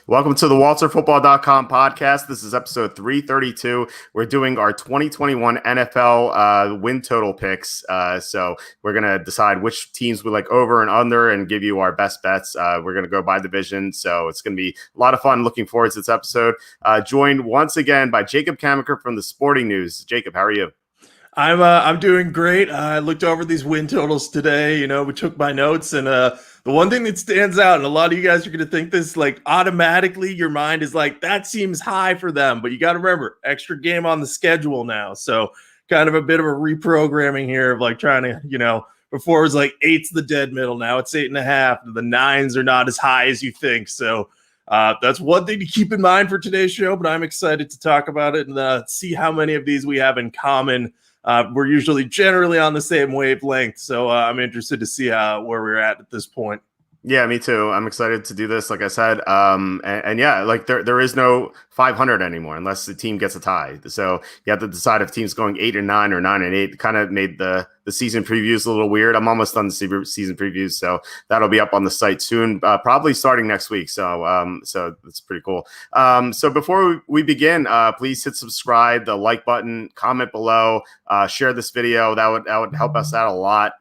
Welcome to the WalterFootball.com podcast. This is episode 332. We're doing our 2021 NFL win total picks. So we're going to decide which teams we like over and under and give you our best bets. We're going to go by division. So it's going to be a lot of fun. Looking forward to this episode. Joined once again by Jacob Camenker from the Sporting News. Jacob, how are you? I'm doing great. I looked over these win totals today. We took my notes, and the one thing that stands out, and a lot of you guys are going to think this, like automatically your mind is like, that seems high for them. But you got to remember, extra game on the schedule now. So kind of a bit of a reprogramming here of like trying to, before it was like 8's the dead middle. Now it's 8.5. The 9s are not as high as you think. So that's one thing to keep in mind for today's show. But I'm excited to talk about it and see how many of these we have in common. We're usually generally on the same wavelength, so I'm interested to see where we're at this point. Yeah, me too. I'm excited to do this, like I said. And yeah, like there is no 500 anymore unless the team gets a tie. So you have to decide if team's going 8 or 9 or 9 and 8. Kind of made the season previews a little weird. I'm almost done the season previews, so that'll be up on the site soon, probably starting next week. So it's pretty cool. So before we begin, please hit subscribe, the like button, comment below, share this video. That would help us out a lot.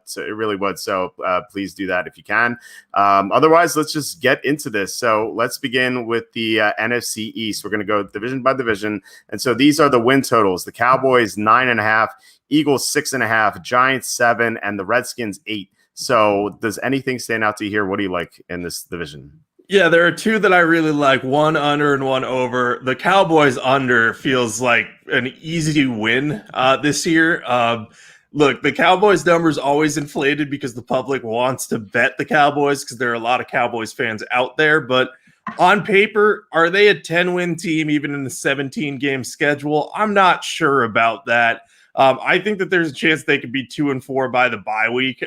So it really would. So please do that if you can. Otherwise, let's just get into this. So let's begin with the NFC East. We're going to go division by division. And so these are the win totals. The Cowboys 9.5, Eagles 6.5, Giants 7, and the Redskins 8. So does anything stand out to you here? What do you like in this division? Yeah, there are two that I really like, one under and one over. The Cowboys under feels like an easy win this year. Look, the Cowboys number is always inflated because the public wants to bet the Cowboys because there are a lot of Cowboys fans out there. But on paper, are they a 10-win team even in the 17-game schedule? I'm not sure about that. I think that there's a chance they could be 2-4 by the bye week.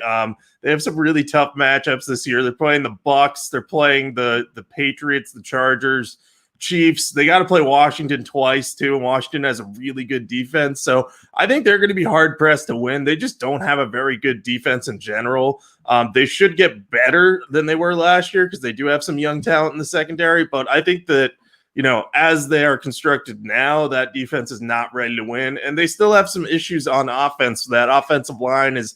They have some really tough matchups this year. They're playing the Bucs. They're playing the Patriots, the Chargers, Chiefs. They got to play Washington twice too, and Washington has a really good defense. So I think they're going to be hard pressed to win. They just don't have a very good defense in general. They should get better than they were last year because they do have some young talent in the secondary. But I think that, as they are constructed now, that defense is not ready to win. And they still have some issues on offense. That offensive line is,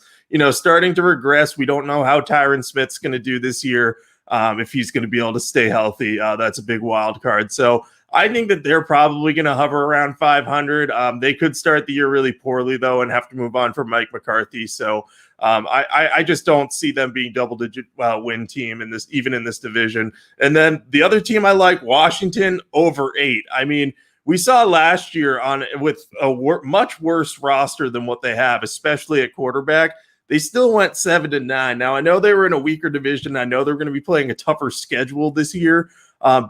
starting to regress. We don't know how Tyron Smith's going to do this year. If he's going to be able to stay healthy, that's a big wild card. So I think that they're probably going to hover around 500. They could start the year really poorly, though, and have to move on from Mike McCarthy. So I just don't see them being double-digit win team even in this division. And then the other team I like, Washington, over 8. I mean, we saw last year with a much worse roster than what they have, especially at quarterback. They still went 7-9. Now, I know they were in a weaker division. I know they're going to be playing a tougher schedule this year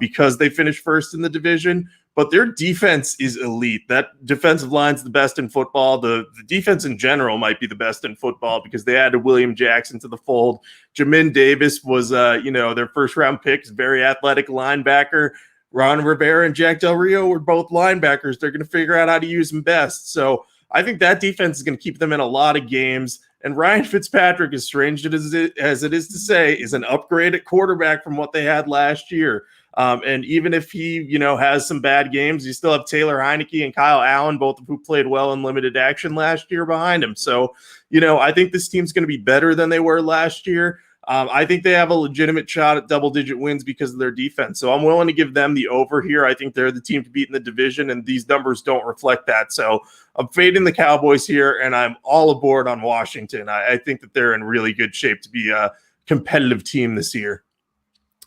because they finished first in the division, but their defense is elite. That defensive line's the best in football. The defense in general might be the best in football because they added William Jackson to the fold. Jamin Davis was, their first-round pick, very athletic linebacker. Ron Rivera and Jack Del Rio were both linebackers. They're going to figure out how to use them best. So I think that defense is going to keep them in a lot of games. And Ryan Fitzpatrick, as strange as it is to say, is an upgrade at quarterback from what they had last year. And even if he, has some bad games, you still have Taylor Heineke and Kyle Allen, both of who played well in limited action last year behind him. So, I think this team's going to be better than they were last year. I think they have a legitimate shot at double-digit wins because of their defense. So I'm willing to give them the over here. I think they're the team to beat in the division, and these numbers don't reflect that. So I'm fading the Cowboys here, and I'm all aboard on Washington. I think that they're in really good shape to be a competitive team this year.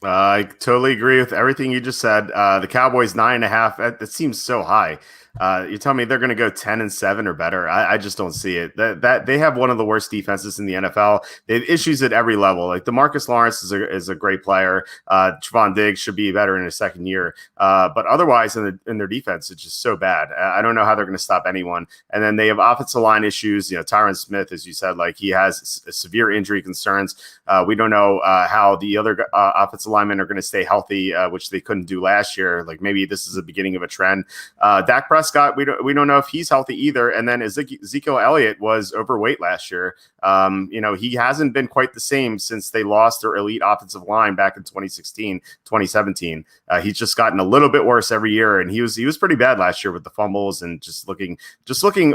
I totally agree with everything you just said. The Cowboys 9.5, that seems so high. You tell me they're going to go 10-7 or better. I just don't see it. That they have one of the worst defenses in the NFL. They have issues at every level. Like DeMarcus Lawrence is a great player. Trevon Diggs should be better in his second year. But otherwise, in their defense, it's just so bad. I don't know how they're going to stop anyone. And then they have offensive line issues. Tyron Smith, as you said, like he has severe injury concerns. We don't know how the other offensive linemen are going to stay healthy, which they couldn't do last year. Like maybe this is the beginning of a trend. Dak Prescott Prescott, we don't know if he's healthy either. And then Ezekiel Elliott was overweight last year. He hasn't been quite the same since they lost their elite offensive line back in 2016, 2017. He's just gotten a little bit worse every year, and he was pretty bad last year with the fumbles and just looking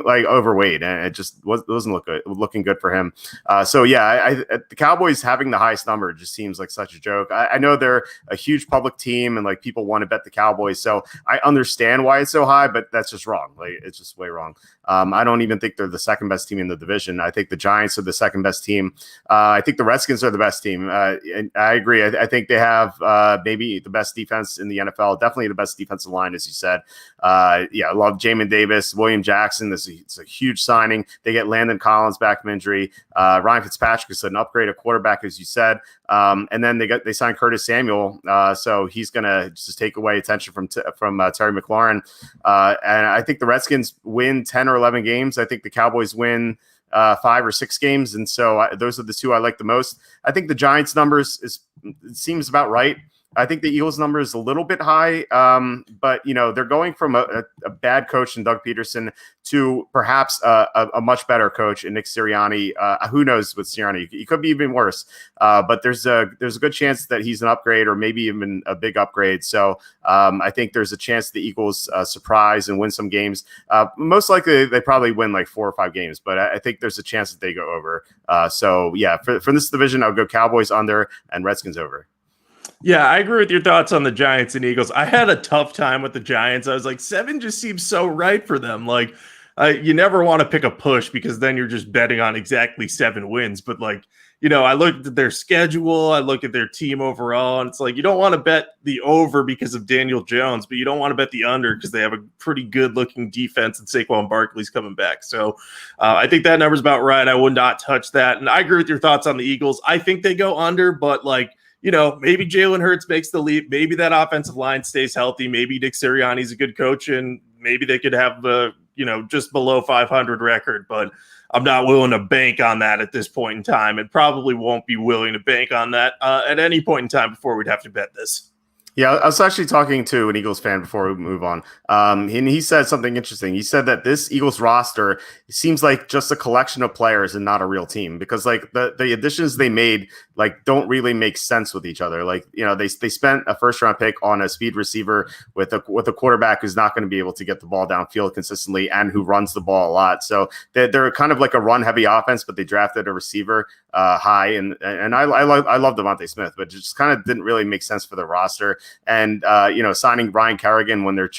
like overweight, and it just wasn't looking good for him. The Cowboys having the highest number just seems like such a joke. I know they're a huge public team and like people want to bet the Cowboys, so I understand why it's so high, but that's just wrong. Like, it's just way wrong. I don't even think they're the second best team in the division. I think the Giants are the second best team. I think the Redskins are the best team. And I agree. I think they have maybe the best defense in the NFL, definitely the best defensive line, as you said. I love Jamin Davis, William Jackson. It's a huge signing. They get Landon Collins back from injury. Ryan Fitzpatrick is an upgrade at quarterback, as you said. And then they signed Curtis Samuel, so he's going to just take away attention from Terry McLaurin. And I think the Redskins win 10 or 11 games. I think the Cowboys win 5 or 6 games, and so those are the two I like the most. I think the Giants numbers it seems about right. I think the Eagles number is a little bit high, but they're going from a bad coach in Doug Peterson to perhaps a much better coach in Nick Sirianni. Who knows with Sirianni? He could be even worse, but there's a good chance that he's an upgrade or maybe even a big upgrade. So I think there's a chance the Eagles surprise and win some games. Most likely they probably win like 4 or 5 games, but I think there's a chance that they go over. For this division, I'll go Cowboys under and Redskins over. Yeah, I agree with your thoughts on the Giants and Eagles. I had a tough time with the Giants. I was like, 7 just seems so right for them. Like, you never want to pick a push because then you're just betting on exactly 7 wins. But I looked at their schedule, I look at their team overall, and it's like you don't want to bet the over because of Daniel Jones, but you don't want to bet the under because they have a pretty good-looking defense and Saquon Barkley's coming back. So I think that number's about right. I would not touch that. And I agree with your thoughts on the Eagles. I think they go under, but maybe Jalen Hurts makes the leap. Maybe that offensive line stays healthy. Maybe Nick Sirianni's a good coach, and maybe they could have the just below 500 record. But I'm not willing to bank on that at this point in time, and probably won't be willing to bank on that at any point in time before we'd have to bet this. Yeah, I was actually talking to an Eagles fan before we move on. And he said something interesting. He said that this Eagles roster seems like just a collection of players and not a real team, because the additions they made don't really make sense with each other. They spent a first round pick on a speed receiver with a quarterback who's not going to be able to get the ball downfield consistently and who runs the ball a lot. So they're kind of like a run heavy offense, but they drafted a receiver high, and I love Devontae Smith, but it just kind of didn't really make sense for the roster. And signing Ryan Kerrigan when they're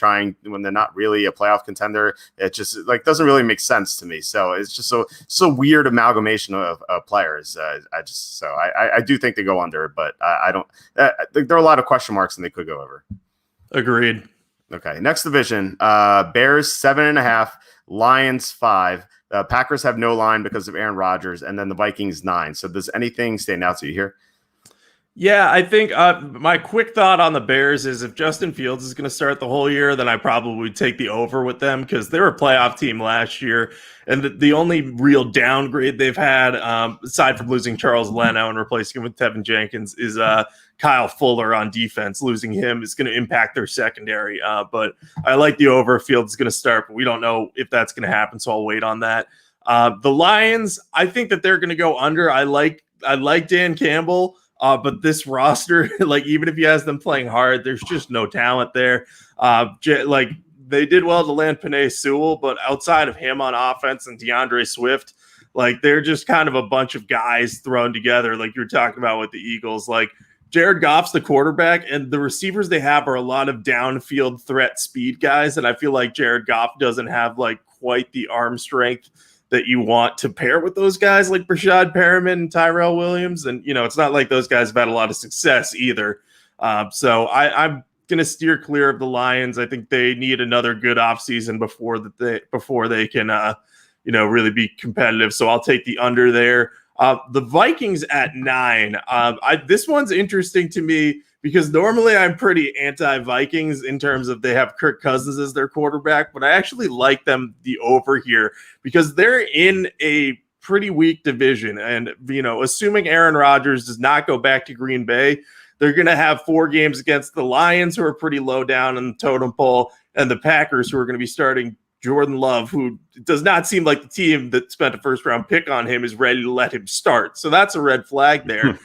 not really a playoff contender, it just doesn't really make sense to me. So it's just so weird amalgamation of players. I do think they go under, but I don't. There are a lot of question marks, and they could go over. Agreed. Okay, next division: Bears 7.5, Lions 5. Packers have no line because of Aaron Rodgers, and then the Vikings 9. So does anything stand out to you here? Yeah, I think my quick thought on the Bears is if Justin Fields is going to start the whole year, then I probably would take the over with them because they were a playoff team last year. And the only real downgrade they've had, aside from losing Charles Leno and replacing him with Tevin Jenkins, is Kyle Fuller on defense. Losing him is going to impact their secondary. But I like the over. Fields is going to start, but we don't know if that's going to happen, so I'll wait on that. The Lions, I think that they're going to go under. I like Dan Campbell. But this roster, even if he has them playing hard, there's just no talent there. They did well to land Penei Sewell, but outside of him on offense and DeAndre Swift, they're just kind of a bunch of guys thrown together, like you're talking about with the Eagles. Jared Goff's the quarterback, and the receivers they have are a lot of downfield threat speed guys, and I feel like Jared Goff doesn't have quite the arm strength that you want to pair with those guys like Brashad Perriman and Tyrell Williams. And, it's not like those guys have had a lot of success either. So I'm going to steer clear of the Lions. I think they need another good offseason before they can, really be competitive. So I'll take the under there. The Vikings at 9. This one's interesting to me because normally I'm pretty anti-Vikings in terms of they have Kirk Cousins as their quarterback, but I actually like them the over here because they're in a pretty weak division. And, assuming Aaron Rodgers does not go back to Green Bay, they're going to have 4 games against the Lions, who are pretty low down in the totem pole, and the Packers, who are going to be starting Jordan Love, who does not seem like the team that spent a first-round pick on him is ready to let him start. So that's a red flag there.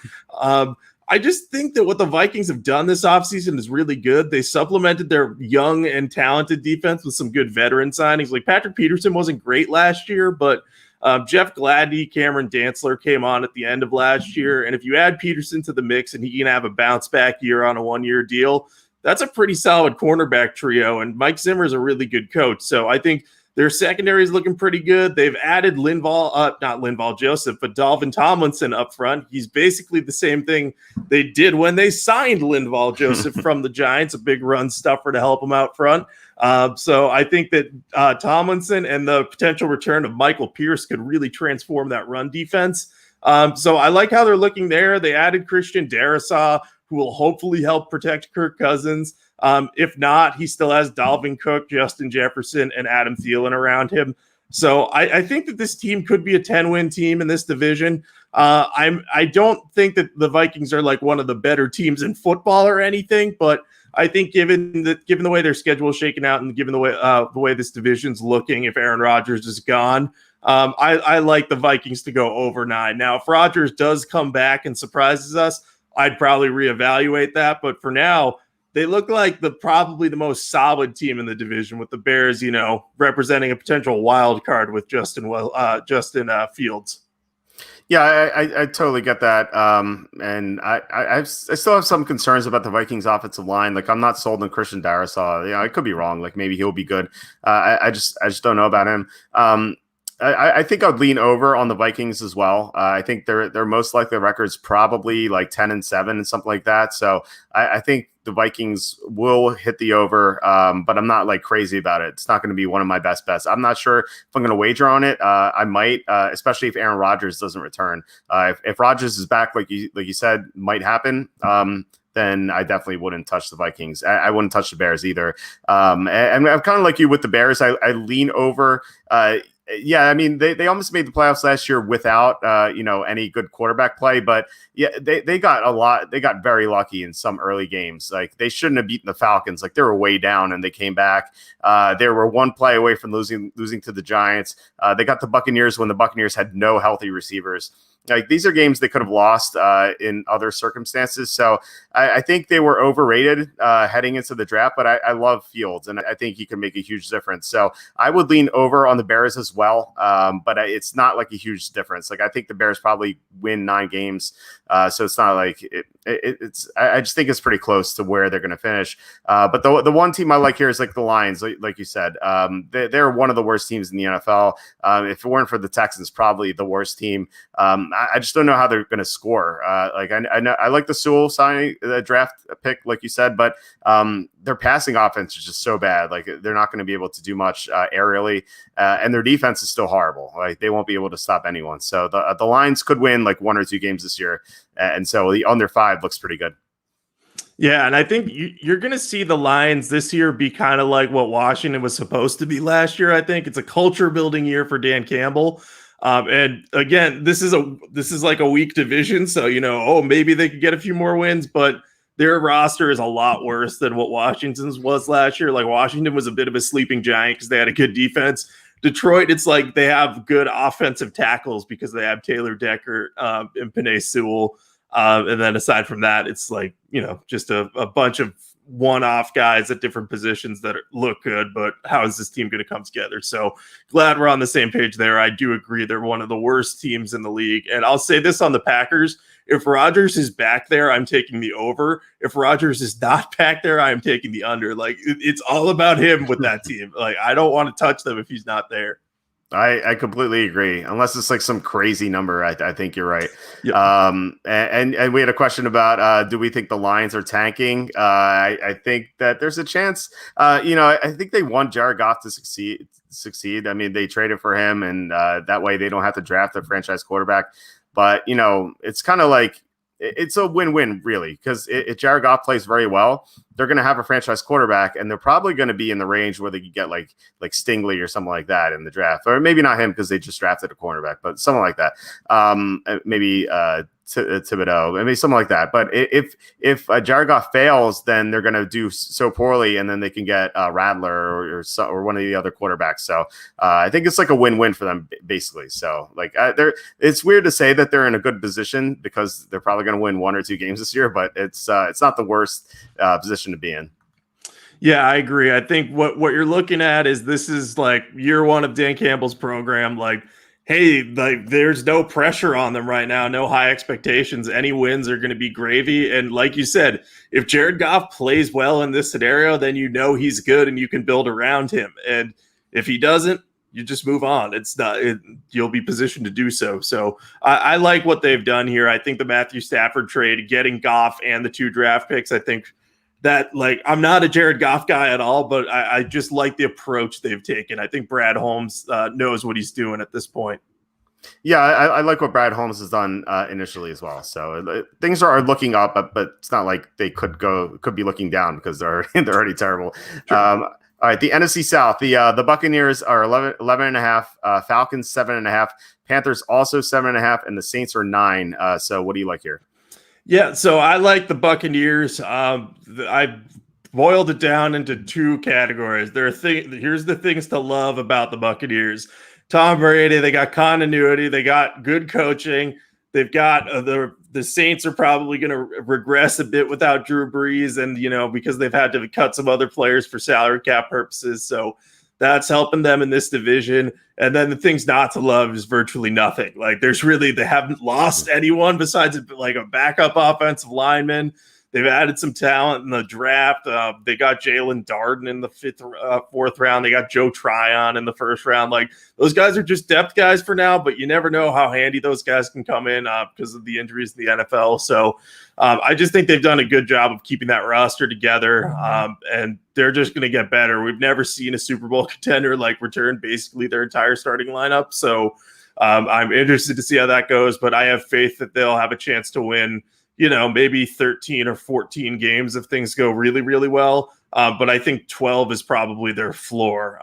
I just think that what the Vikings have done this offseason is really good. They supplemented their young and talented defense with some good veteran signings. Like Patrick Peterson wasn't great last year, but Jeff Gladney, Cameron Dantzler came on at the end of last year. And if you add Peterson to the mix and he can have a bounce back year on a 1-year deal, that's a pretty solid cornerback trio. And Mike Zimmer is a really good coach. So I think their secondary is looking pretty good. They've added not Linval Joseph, but Dalvin Tomlinson up front. He's basically the same thing they did when they signed Linval Joseph from the Giants, a big run stuffer to help him out front. So I think that Tomlinson and the potential return of Michael Pierce could really transform that run defense. So I like how they're looking there. They added Christian Darrisaw, who will hopefully help protect Kirk Cousins. If not, he still has Dalvin Cook, Justin Jefferson, and Adam Thielen around him. So I think that this team could be a 10-win team in this division. I don't think that the Vikings are like one of the better teams in football or anything, but I think given the way their schedule is shaking out and given the way this division's looking, if Aaron Rodgers is gone, I like the Vikings to go over 9. Now, if Rodgers does come back and surprises us, I'd probably reevaluate that. But for now, they look like probably the most solid team in the division, with the Bears, representing a potential wild card with Justin Fields. Yeah, I totally get that. And I still have some concerns about the Vikings offensive line. Like, I'm not sold on Christian Darrisaw. I could be wrong. Like, maybe he'll be good. I just don't know about him. I think I'd lean over on the Vikings as well. I think their most likely record's probably like 10-7 and something like that. So I think the Vikings will hit the over, but I'm not like crazy about it. It's not going to be one of my best bets. I'm not sure if I'm going to wager on it. I might, especially if Aaron Rodgers doesn't return. If Rodgers is back, like you said, might happen. Then I definitely wouldn't touch the Vikings. I wouldn't touch the Bears either. And I'm kind of like you with the Bears. I lean over. Yeah, I mean, they almost made the playoffs last year without any good quarterback play, but yeah, they got very lucky in some early games. Like, they shouldn't have beaten the Falcons. Like, they were way down and they came back. They were one play away from losing to the Giants. They got the Buccaneers when the Buccaneers had no healthy receivers. Like, these are games they could have lost in other circumstances. So I think they were overrated heading into the draft, but I love Fields, and I think he can make a huge difference. So I would lean over on the Bears as well, but it's not like a huge difference. Like, I think the Bears probably win 9 games, so it's not like it's. I just think it's pretty close to where they're going to finish. But the one team I like here is like the Lions, like you said. They're one of the worst teams in the NFL. If it weren't for the Texans, probably the worst team. I just don't know how they're going to score. I know I like the Sewell signing, the draft pick, like you said, but their passing offense is just so bad. Like, they're not going to be able to do much aerially, and their defense is still horrible. Like, they won't be able to stop anyone. So the Lions could win like 1 or 2 games this year, and so the under 5 looks pretty good. Yeah, and I think you're going to see the Lions this year be kind of like what Washington was supposed to be last year. I think it's a culture building year for Dan Campbell. And again, this is like a weak division. So, maybe they could get a few more wins, but their roster is a lot worse than what Washington's was last year. Like, Washington was a bit of a sleeping giant because they had a good defense. Detroit, it's like they have good offensive tackles because they have Taylor Decker and Penei Sewell. And then aside from that, it's like, just a bunch of one-off guys at different positions that look good, but how is this team going to come together? So glad we're on the same page there. I do agree they're one of the worst teams in the league. And I'll say this on the Packers: if Rodgers is back there, I'm taking the over. If Rodgers is not back there, I'm taking the under. Like, it's all about him with that team. Like, I don't want to touch them if he's not there. I completely agree. Unless it's like some crazy number, I think you're right. Yep. And we had a question about do we think the Lions are tanking? I think that there's a chance. I think they want Jared Goff to succeed. I mean, they traded for him, and that way they don't have to draft a franchise quarterback. But it's kind of like it's a win-win, really, because if Jared Goff plays very well, they're going to have a franchise quarterback, and they're probably going to be in the range where they could get like Stingley or something like that in the draft, or maybe not him because they just drafted a cornerback, but someone like that. Maybe Thibodeau, maybe something like that. But if Jared Goff fails, then they're going to do so poorly, and then they can get Rattler or one of the other quarterbacks. So I think it's like a win-win for them, basically. So like it's weird to say that they're in a good position because they're probably going to win 1 or 2 games this year, but it's not the worst position to be in. Yeah, I agree. I think what you're looking at is this is like year 1 of Dan Campbell's program. Like, hey, like there's no pressure on them right now, no high expectations. Any wins are going to be gravy. And like you said, if Jared Goff plays well in this scenario, then you know he's good and you can build around him. And if he doesn't, you just move on. You'll be positioned to do so. So I like what they've done here. I think the Matthew Stafford trade, getting Goff and the 2 draft picks, I think that, like, I'm not a Jared Goff guy at all, but I just like the approach they've taken. I think Brad Holmes knows what he's doing at this point. Yeah, I like what Brad Holmes has done initially as well. So things are looking up, but it's not like they could be looking down because they're already terrible. Sure. All right, the NFC South, the Buccaneers are 11.5, Falcons 7.5, Panthers also 7.5, and the Saints are 9. So what do you like here? Yeah, so I like the Buccaneers. I boiled it down into 2 categories. Here's the things to love about the Buccaneers. Tom Brady, they got continuity, they got good coaching. They've got the Saints are probably going to regress a bit without Drew Brees, and because they've had to cut some other players for salary cap purposes. So that's helping them in this division. And then the things not to love is virtually nothing. Like they haven't lost anyone besides like a backup offensive lineman. They've added some talent in the draft. They got Jalen Darden in the 4th round. They got Joe Tryon in the 1st round. Like, those guys are just depth guys for now, but you never know how handy those guys can come in because of the injuries in the NFL. So I just think they've done a good job of keeping that roster together, and they're just going to get better. We've never seen a Super Bowl contender like return basically their entire starting lineup. So I'm interested to see how that goes, but I have faith that they'll have a chance to win maybe 13 or 14 games if things go really, really well. But I think 12 is probably their floor,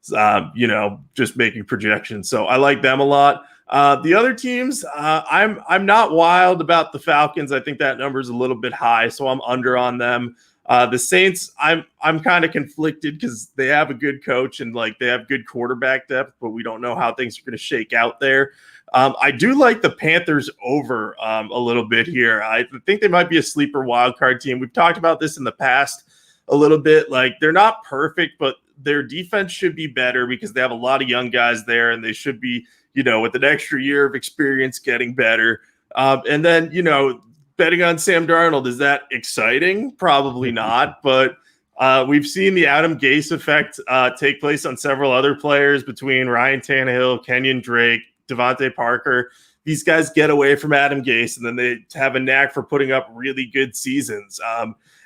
just making projections. So I like them a lot. The other teams, I'm not wild about the Falcons. I think that number is a little bit high, so I'm under on them. The Saints, I'm kind of conflicted because they have a good coach and like they have good quarterback depth, but we don't know how things are going to shake out there. I do like the Panthers over a little bit here. I think they might be a sleeper wildcard team. We've talked about this in the past a little bit. Like, they're not perfect, but their defense should be better because they have a lot of young guys there, and they should be, with an extra year of experience, getting better. And then, betting on Sam Darnold, is that exciting? Probably not, but we've seen the Adam Gase effect take place on several other players between Ryan Tannehill, Kenyon Drake, Devontae Parker. These guys get away from Adam Gase, and then they have a knack for putting up really good seasons.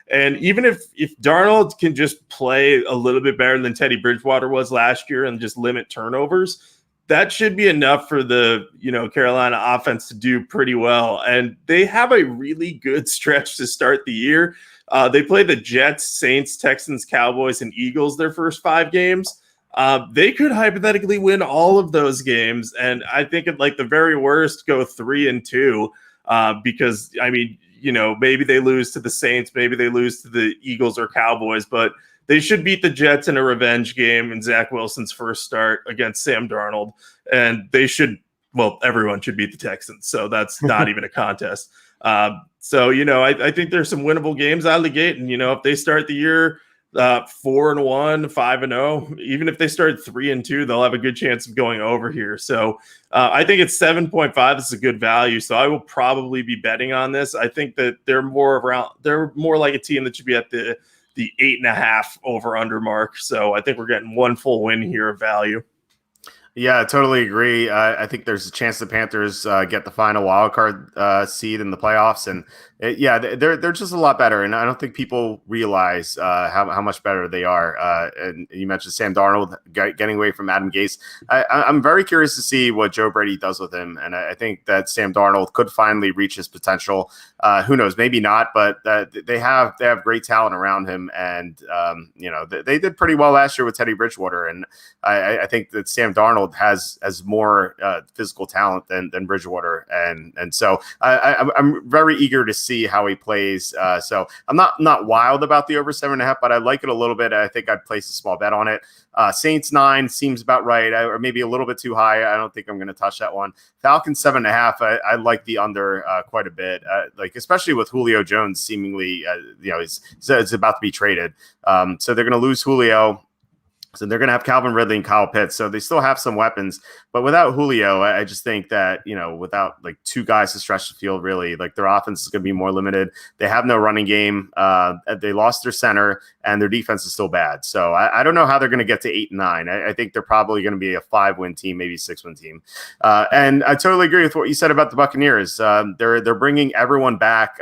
And even if Darnold can just play a little bit better than Teddy Bridgewater was last year and just limit turnovers, that should be enough for the Carolina offense to do pretty well. And they have a really good stretch to start the year. They play the Jets, Saints, Texans, Cowboys, and Eagles their first 5 games. They could hypothetically win all of those games, and I think at like the very worst go 3-2 because maybe they lose to the Saints, maybe they lose to the Eagles or Cowboys, but they should beat the Jets in a revenge game in Zach Wilson's first start against Sam Darnold, and everyone should beat the Texans, so that's not even a contest. So I think there's some winnable games out of the gate, and if they start the year 4-1, 5-0. Even if they start 3-2, they'll have a good chance of going over here. So I think it's 7.5. This is a good value. So I will probably be betting on this. I think that they're more like a team that should be at the 8.5 over under mark. So I think we're getting one full win here of value. Yeah, I totally agree. I think there's a chance the Panthers get the final wild card seed in the playoffs, and they're just a lot better. And I don't think people realize how much better they are. And you mentioned Sam Darnold getting away from Adam Gase. I'm very curious to see what Joe Brady does with him, and I think that Sam Darnold could finally reach his potential. Who knows? Maybe not, but they have great talent around him, and they did pretty well last year with Teddy Bridgewater, and I think that Sam Darnold Darnold has more physical talent than Bridgewater, and so I'm very eager to see how he plays. So I'm not wild about the over 7.5, but I like it a little bit. I think I'd place a small bet on it. Saints 9 seems about right, or maybe a little bit too high. I don't think I'm going to touch that one. Falcons 7.5. I like the under quite a bit, like especially with Julio Jones seemingly, it's about to be traded. So they're going to lose Julio. So they're going to have Calvin Ridley and Kyle Pitts. So they still have some weapons, but without Julio, I just think that, without like two guys to stretch the field, really, like their offense is going to be more limited. They have no running game. They lost their center and their defense is still bad. So I don't know how they're going to get to 8-9. I think they're probably going to be a 5-win team, maybe 6-win team. And I totally agree with what you said about the Buccaneers. They're bringing everyone back.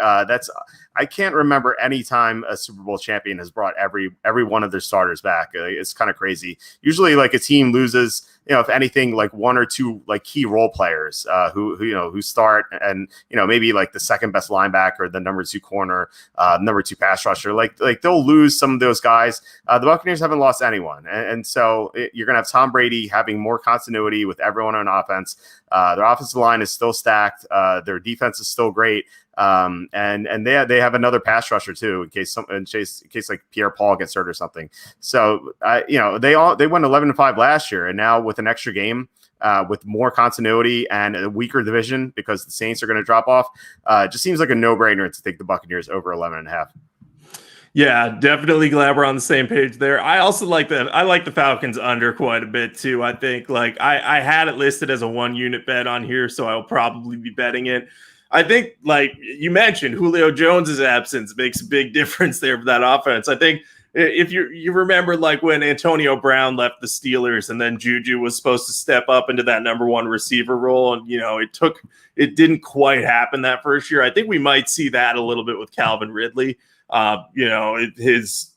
I can't remember any time a Super Bowl champion has brought every one of their starters back. It's kind of crazy. Usually, like a team loses, if anything, like one or two like key role players who start, and maybe like the second best linebacker, the number 2 corner, number 2 pass rusher. Like they'll lose some of those guys. The Buccaneers haven't lost anyone, and so you're gonna have Tom Brady having more continuity with everyone on offense. Their offensive line is still stacked. Their defense is still great. And they have another pass rusher too, in case like Pierre Paul gets hurt or something. So they went 11-5 last year, and now with an extra game, with more continuity and a weaker division because the Saints are going to drop off, it just seems like a no-brainer to take the Buccaneers over 11.5. Yeah, definitely glad we're on the same page there. I also like the Falcons under quite a bit too. I think like I had it listed as a 1-unit bet on here, so I'll probably be betting it. I think, like you mentioned, Julio Jones's absence makes a big difference there for that offense. I think if you remember, like when Antonio Brown left the Steelers and then Juju was supposed to step up into that number 1 receiver role, and it didn't quite happen that first year. I think we might see that a little bit with Calvin Ridley. He's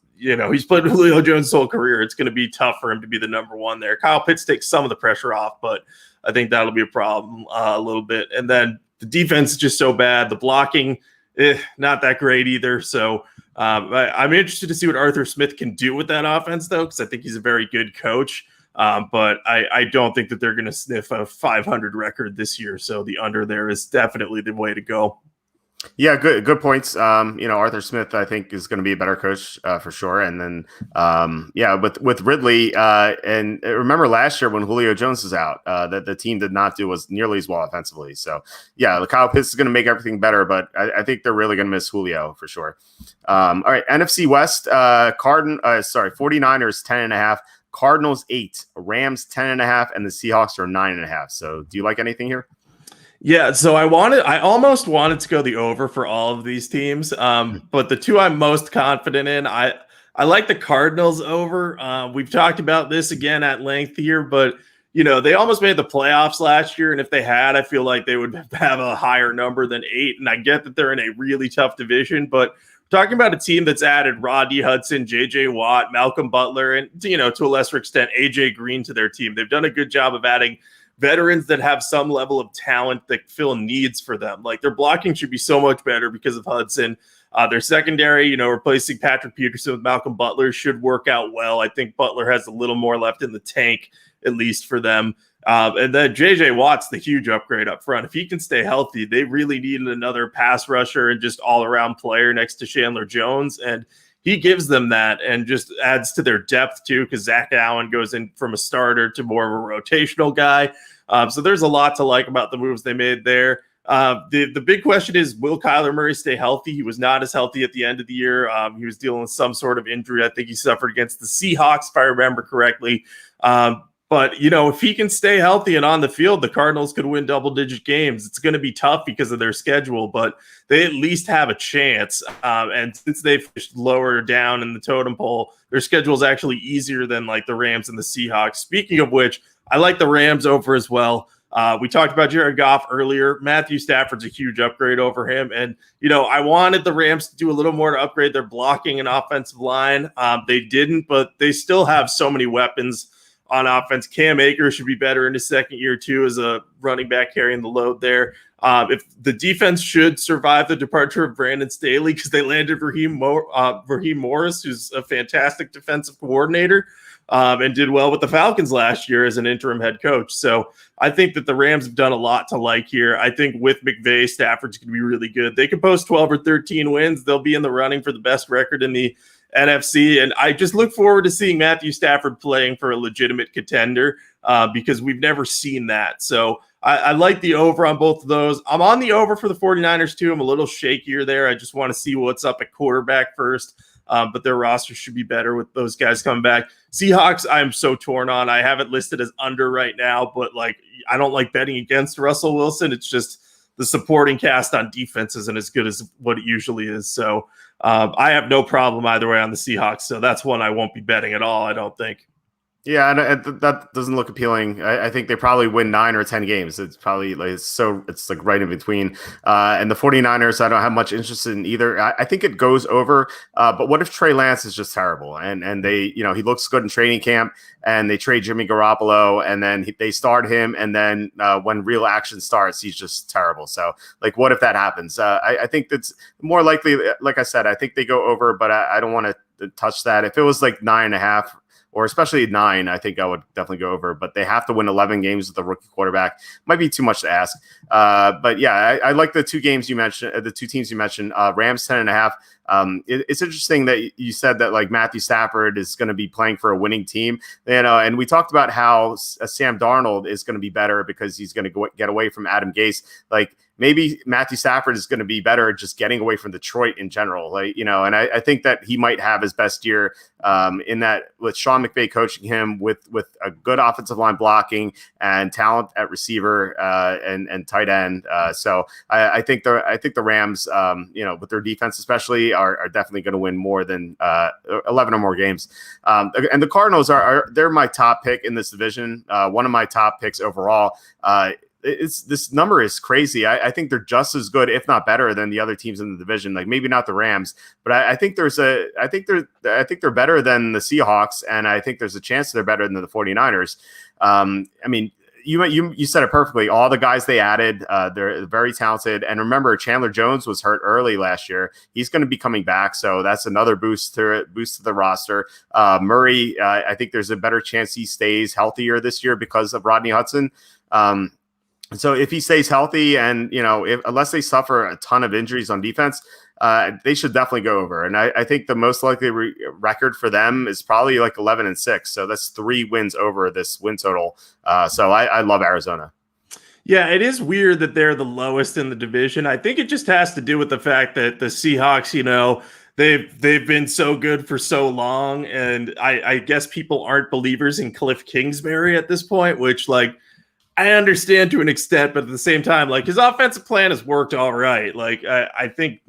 played Julio Jones' whole career. It's going to be tough for him to be the number 1 there. Kyle Pitts takes some of the pressure off, but I think that'll be a problem a little bit. And then the defense is just so bad. The blocking, not that great either. So I'm interested to see what Arthur Smith can do with that offense, though, because I think he's a very good coach. But I don't think that they're going to sniff a 500 record this year. So the under there is definitely the way to go. Yeah, good points. Arthur Smith, I think, is going to be a better coach for sure. And then, with Ridley, and remember last year when Julio Jones was out, that the team did not do as nearly as well offensively. So, yeah, Kyle Pitts is going to make everything better, but I think they're really going to miss Julio for sure. All right, NFC West, 49ers 10.5, Cardinals 8, Rams 10.5, and the Seahawks are 9.5. So, do you like anything here? Yeah, so I almost wanted to go the over for all of these teams, but the two I'm most confident in, I like the Cardinals over. We've talked about this again at length here, but they almost made the playoffs last year, and if they had, I feel like they would have a higher number than 8. And I get that they're in a really tough division, but talking about a team that's added Rodney Hudson, J.J. Watt, Malcolm Butler, and to a lesser extent A.J. Green to their team. They've done a good job of adding veterans that have some level of talent that fill needs for them. Like their blocking should be so much better because of Hudson. Their secondary, replacing Patrick Peterson with Malcolm Butler should work out well. I think Butler has a little more left in the tank, at least for them. And then J.J. Watt's the huge upgrade up front. If he can stay healthy, they really needed another pass rusher and just all-around player next to Chandler Jones. And he gives them that and just adds to their depth too, because Zach Allen goes in from a starter to more of a rotational guy. So there's a lot to like about the moves they made there. The big question is, will Kyler Murray stay healthy? He was not as healthy at the end of the year. He was dealing with some sort of injury. I think he suffered against the Seahawks, if I remember correctly. But, if he can stay healthy and on the field, the Cardinals could win double-digit games. It's going to be tough because of their schedule, but they at least have a chance. And since they've fished lower down in the totem pole, their schedule is actually easier than like the Rams and the Seahawks. Speaking of which, I like the Rams over as well. We talked about Jared Goff earlier. Matthew Stafford's a huge upgrade over him. And, I wanted the Rams to do a little more to upgrade their blocking and offensive line. They didn't, but they still have so many weapons on offense. Cam Akers should be better in his second year too as a running back carrying the load there. If the defense should survive the departure of Brandon Staley, because they landed Raheem Morris, who's a fantastic defensive coordinator, and did well with the Falcons last year as an interim head coach. So I think that the Rams have done a lot to like here. I think with McVay, Stafford's going to be really good. They can post 12 or 13 wins. They'll be in the running for the best record in the NFC. And I just look forward to seeing Matthew Stafford playing for a legitimate contender because we've never seen that. So I like the over on both of those. I'm on the over for the 49ers too. I'm a little shakier there. I just want to see what's up at quarterback first. But their roster should be better with those guys coming back. Seahawks, I'm so torn on. I have it listed as under right now, but like I don't like betting against Russell Wilson. It's just the supporting cast on defense isn't as good as what it usually is. So I have no problem either way on the Seahawks. So that's one I won't be betting at all, I don't think. Yeah, and that doesn't look appealing. I think they probably win 9 or 10 games. It's probably like it's like right in between. And the 49ers, I don't have much interest in either. I think it goes over. But what if Trey Lance is just terrible? And they, he looks good in training camp, and they trade Jimmy Garoppolo, and then they start him, and then when real action starts, he's just terrible. So, like, what if that happens? I think that's more likely. Like I said, I think they go over, but I don't want to touch that. If it was like 9.5. Or especially 9, I think I would definitely go over. But they have to win 11 games with the rookie quarterback. Might be too much to ask. But yeah, I like the two games you mentioned, the two teams you mentioned. Rams 10.5. It's interesting that you said that like Matthew Stafford is going to be playing for a winning team. And we talked about how Sam Darnold is going to be better because he's going to get away from Adam Gase. Like maybe Matthew Stafford is going to be better at just getting away from Detroit in general. Like, and I think that he might have his best year in that with Sean McVay coaching him with a good offensive line blocking and talent at receiver and tight end. So I think the Rams, with their defense especially, are definitely going to win more than 11 or more games. And the Cardinals they're my top pick in this division. One of my top picks overall. This number is crazy. I think they're just as good, if not better, than the other teams in the division. Like maybe not the Rams, but I think they're better than the Seahawks, and I think there's a chance they're better than the 49ers. You said it perfectly. All the guys they added, they're very talented. And remember, Chandler Jones was hurt early last year. He's going to be coming back, so that's another boost to the roster. Murray, I think there's a better chance he stays healthier this year because of Rodney Hudson. So if he stays healthy and, unless they suffer a ton of injuries on defense, they should definitely go over. And I think the most likely record for them is probably like 11-6. So that's 3 wins over this win total. So I love Arizona. Yeah, it is weird that they're the lowest in the division. I think it just has to do with the fact that the Seahawks, they've been so good for so long. And I guess people aren't believers in Cliff Kingsbury at this point, which I understand to an extent, but at the same time, his offensive plan has worked all right. I think,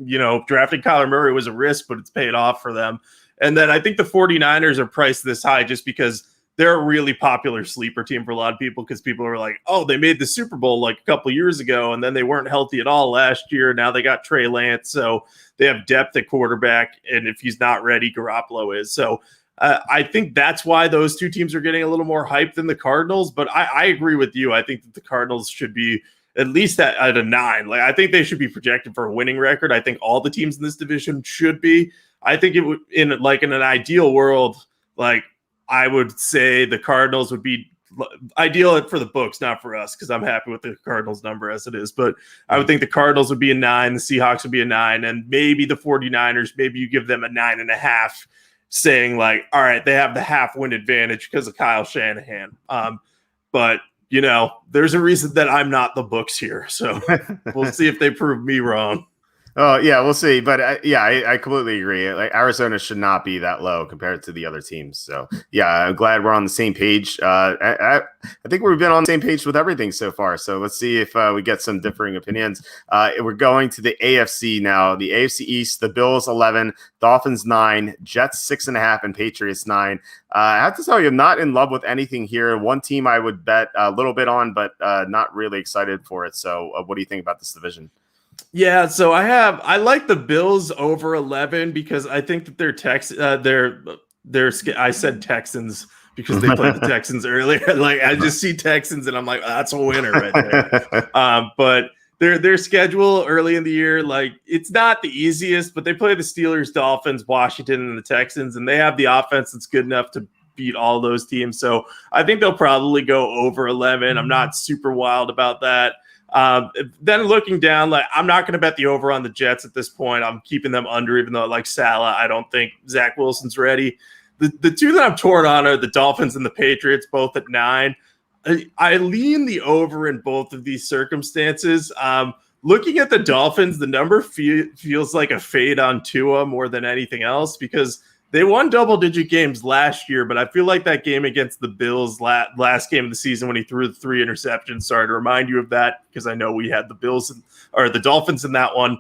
drafting Kyler Murray was a risk, but it's paid off for them. And then I think the 49ers are priced this high just because they're a really popular sleeper team for a lot of people, because people are like, oh, they made the Super Bowl a couple years ago, and then they weren't healthy at all last year. Now they got Trey Lance, so they have depth at quarterback, and if he's not ready, Garoppolo is. So I think that's why those two teams are getting a little more hype than the Cardinals. But I agree with you. I think that the Cardinals should be at least at a 9. I think they should be projected for a winning record. I think all the teams in this division should be. I think it would in an ideal world, I would say the Cardinals would be ideal for the books, not for us, because I'm happy with the Cardinals number as it is. But I would think the Cardinals would be a 9, the Seahawks would be a 9, and maybe the 49ers, maybe you give them a 9.5. Saying all right, they have the half win advantage because of Kyle Shanahan. But there's a reason that I'm not the books here. So we'll see if they prove me wrong. Oh, yeah, we'll see. But I completely agree. Arizona should not be that low compared to the other teams. So, yeah, I'm glad we're on the same page. I think we've been on the same page with everything so far. So let's see if we get some differing opinions. We're going to the AFC now. The AFC East, the Bills 11, Dolphins 9, Jets 6.5, and Patriots 9. I have to tell you, I'm not in love with anything here. One team I would bet a little bit on, but not really excited for it. So what do you think about this division? Yeah, so I like the Bills over 11 because I think that I said Texans because they played the Texans earlier. I just see Texans and I'm like, oh, that's a winner right there. But their schedule early in the year, like it's not the easiest, but they play the Steelers, Dolphins, Washington, and the Texans, and they have the offense that's good enough to beat all those teams. So I think they'll probably go over 11. I'm not super wild about that. Then looking down, like I'm not going to bet the over on the Jets at this point. I'm keeping them under, even though like Salah, I don't think Zach Wilson's ready. The two that I'm torn on are the Dolphins and the Patriots, both at 9. I lean the over in both of these circumstances. Looking at the Dolphins, the number feels like a fade on Tua more than anything else because they won double-digit games last year, but I feel like that game against the Bills last game of the season when he threw the 3 interceptions. Sorry to remind you of that because I know we had the the Dolphins in that one.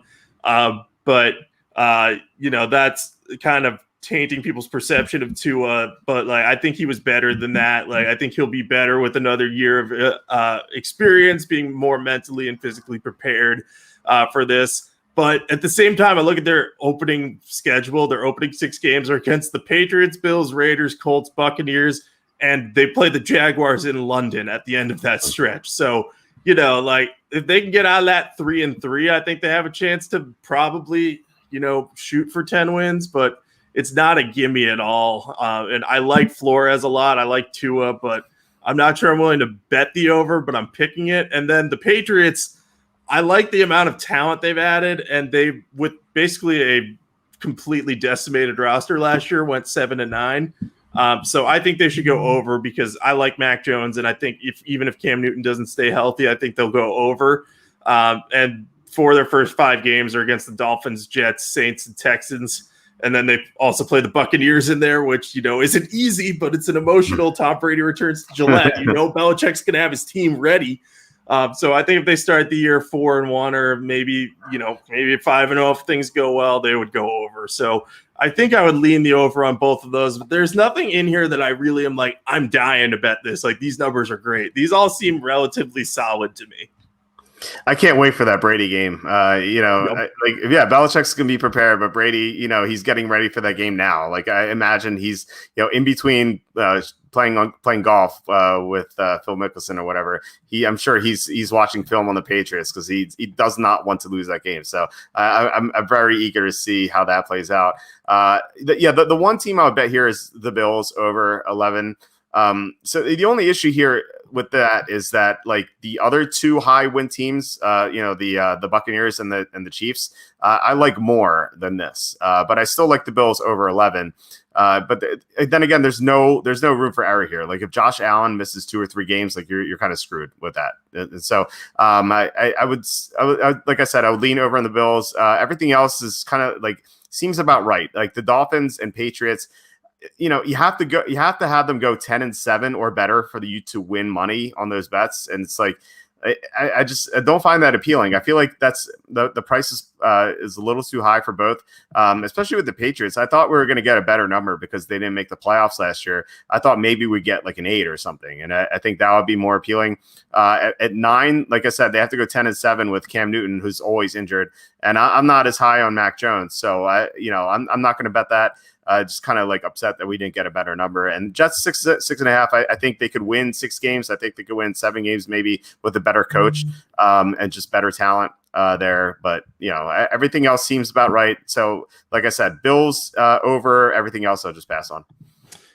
But that's kind of tainting people's perception of Tua, but like I think he was better than that. Like I think he'll be better with another year of experience, being more mentally and physically prepared for this. But at the same time, I look at their opening schedule. Their opening 6 games are against the Patriots, Bills, Raiders, Colts, Buccaneers, and they play the Jaguars in London at the end of that stretch. So, like if they can get out of that 3-3, I think they have a chance to probably, shoot for 10 wins, but it's not a gimme at all. And I like Flores a lot. I like Tua, but I'm not sure I'm willing to bet the over, but I'm picking it. And then the Patriots, I like the amount of talent they've added, and they, with basically a completely decimated roster last year, went 7-9. So I think they should go over because I like Mac Jones, and I think even if Cam Newton doesn't stay healthy, I think they'll go over. And for their first 5 games are against the Dolphins, Jets, Saints, and Texans. And then they also play the Buccaneers in there, which, isn't easy, but it's an emotional. Tom Brady returns to Gillette. Belichick's going to have his team ready. So I think if they start the year 4-1 or maybe 5-0, if things go well, they would go over. So I think I would lean the over on both of those. But there's nothing in here that I really am like, I'm dying to bet this. Like these numbers are great. These all seem relatively solid to me. I can't wait for that Brady game. Belichick's going to be prepared, but Brady, he's getting ready for that game now. Like I imagine he's, in between playing golf with Phil Mickelson or whatever. I'm sure he's watching film on the Patriots because he does not want to lose that game. So I'm very eager to see how that plays out. The one team I would bet here is the Bills over 11. So the only issue here with that is that like the other 2 high win teams, the Buccaneers and the Chiefs, I like more than this. But I still like the Bills over 11. But then again, there's no room for error here. Like if Josh Allen misses 2 or 3 games, like you're kind of screwed with that. And so I would like I said, I would lean over on the Bills. Everything else is kind of like seems about right. Like the Dolphins and Patriots. You have to have them go 10-7 or better for you to win money on those bets. And it's like, I don't find that appealing. I feel like that's the price is a little too high for both, especially with the Patriots. I thought we were going to get a better number because they didn't make the playoffs last year. I thought maybe we'd get like an 8 or something. And I think that would be more appealing. At 9, like I said, they have to go 10-7 with Cam Newton, who's always injured. And I'm not as high on Mac Jones. So I'm not going to bet that. Just kind of like upset that we didn't get a better number. And Jets 6.5. I think they could win 6 games. I think they could win 7 games maybe with a better coach and just better talent there. But everything else seems about right. So like I said, Bills over. Everything else I'll just pass on.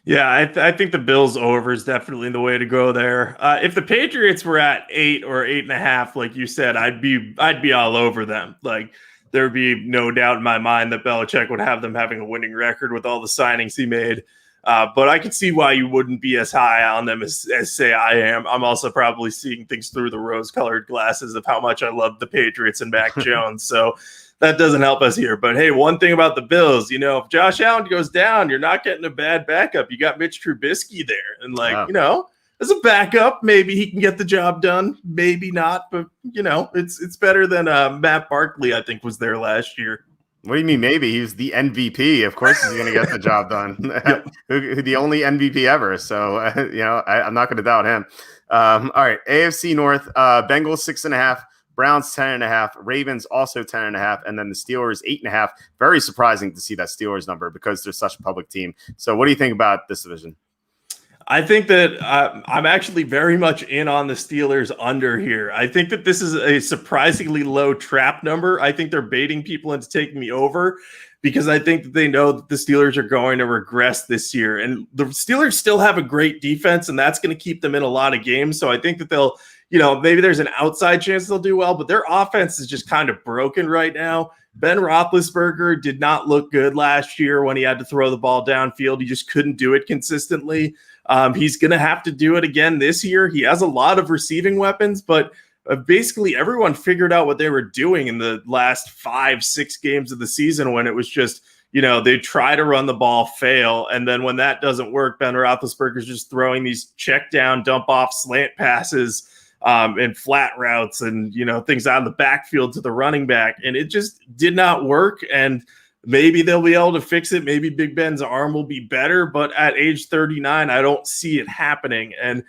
Yeah, I think the Bills over is definitely the way to go there. If the Patriots were at 8 or 8.5, like you said, I'd be all over them. Like. There would be no doubt in my mind that Belichick would have them having a winning record with all the signings he made. But I could see why you wouldn't be as high on them as say I am. I'm also probably seeing things through the rose-colored glasses of how much I love the Patriots and Mac Jones. So that doesn't help us here. But, hey, one thing about the Bills, if Josh Allen goes down, you're not getting a bad backup. You got Mitch Trubisky there. And, wow. As a backup, maybe he can get the job done. Maybe not, but it's better than Matt Barkley, I think, was there last year. What do you mean? Maybe he was the MVP. Of course, he's going to get the job done. The only MVP ever. So I'm not going to doubt him. All right, AFC North, Bengals 6.5, Browns 10.5, Ravens also 10.5, and then the Steelers 8.5. Very surprising to see that Steelers number because they're such a public team. So, what do you think about this division? I think that I'm actually very much in on the Steelers under here. I think that this is a surprisingly low trap number. I think they're baiting people into taking me over because I think that they know that the Steelers are going to regress this year. And the Steelers still have a great defense, and that's going to keep them in a lot of games. So I think that they'll, maybe there's an outside chance they'll do well, but their offense is just kind of broken right now. Ben Roethlisberger did not look good last year when he had to throw the ball downfield. He just couldn't do it consistently. He's going to have to do it again this year. He has a lot of receiving weapons, but basically everyone figured out what they were doing in the last 5-6 games of the season when it was just, they try to run the ball, fail. And then when that doesn't work, Ben Roethlisberger's just throwing these check down, dump off slant passes and flat routes and, things out of the backfield to the running back. And it just did not work. And maybe they'll be able to fix it. Maybe Big Ben's arm will be better, but at age 39, I don't see it happening. And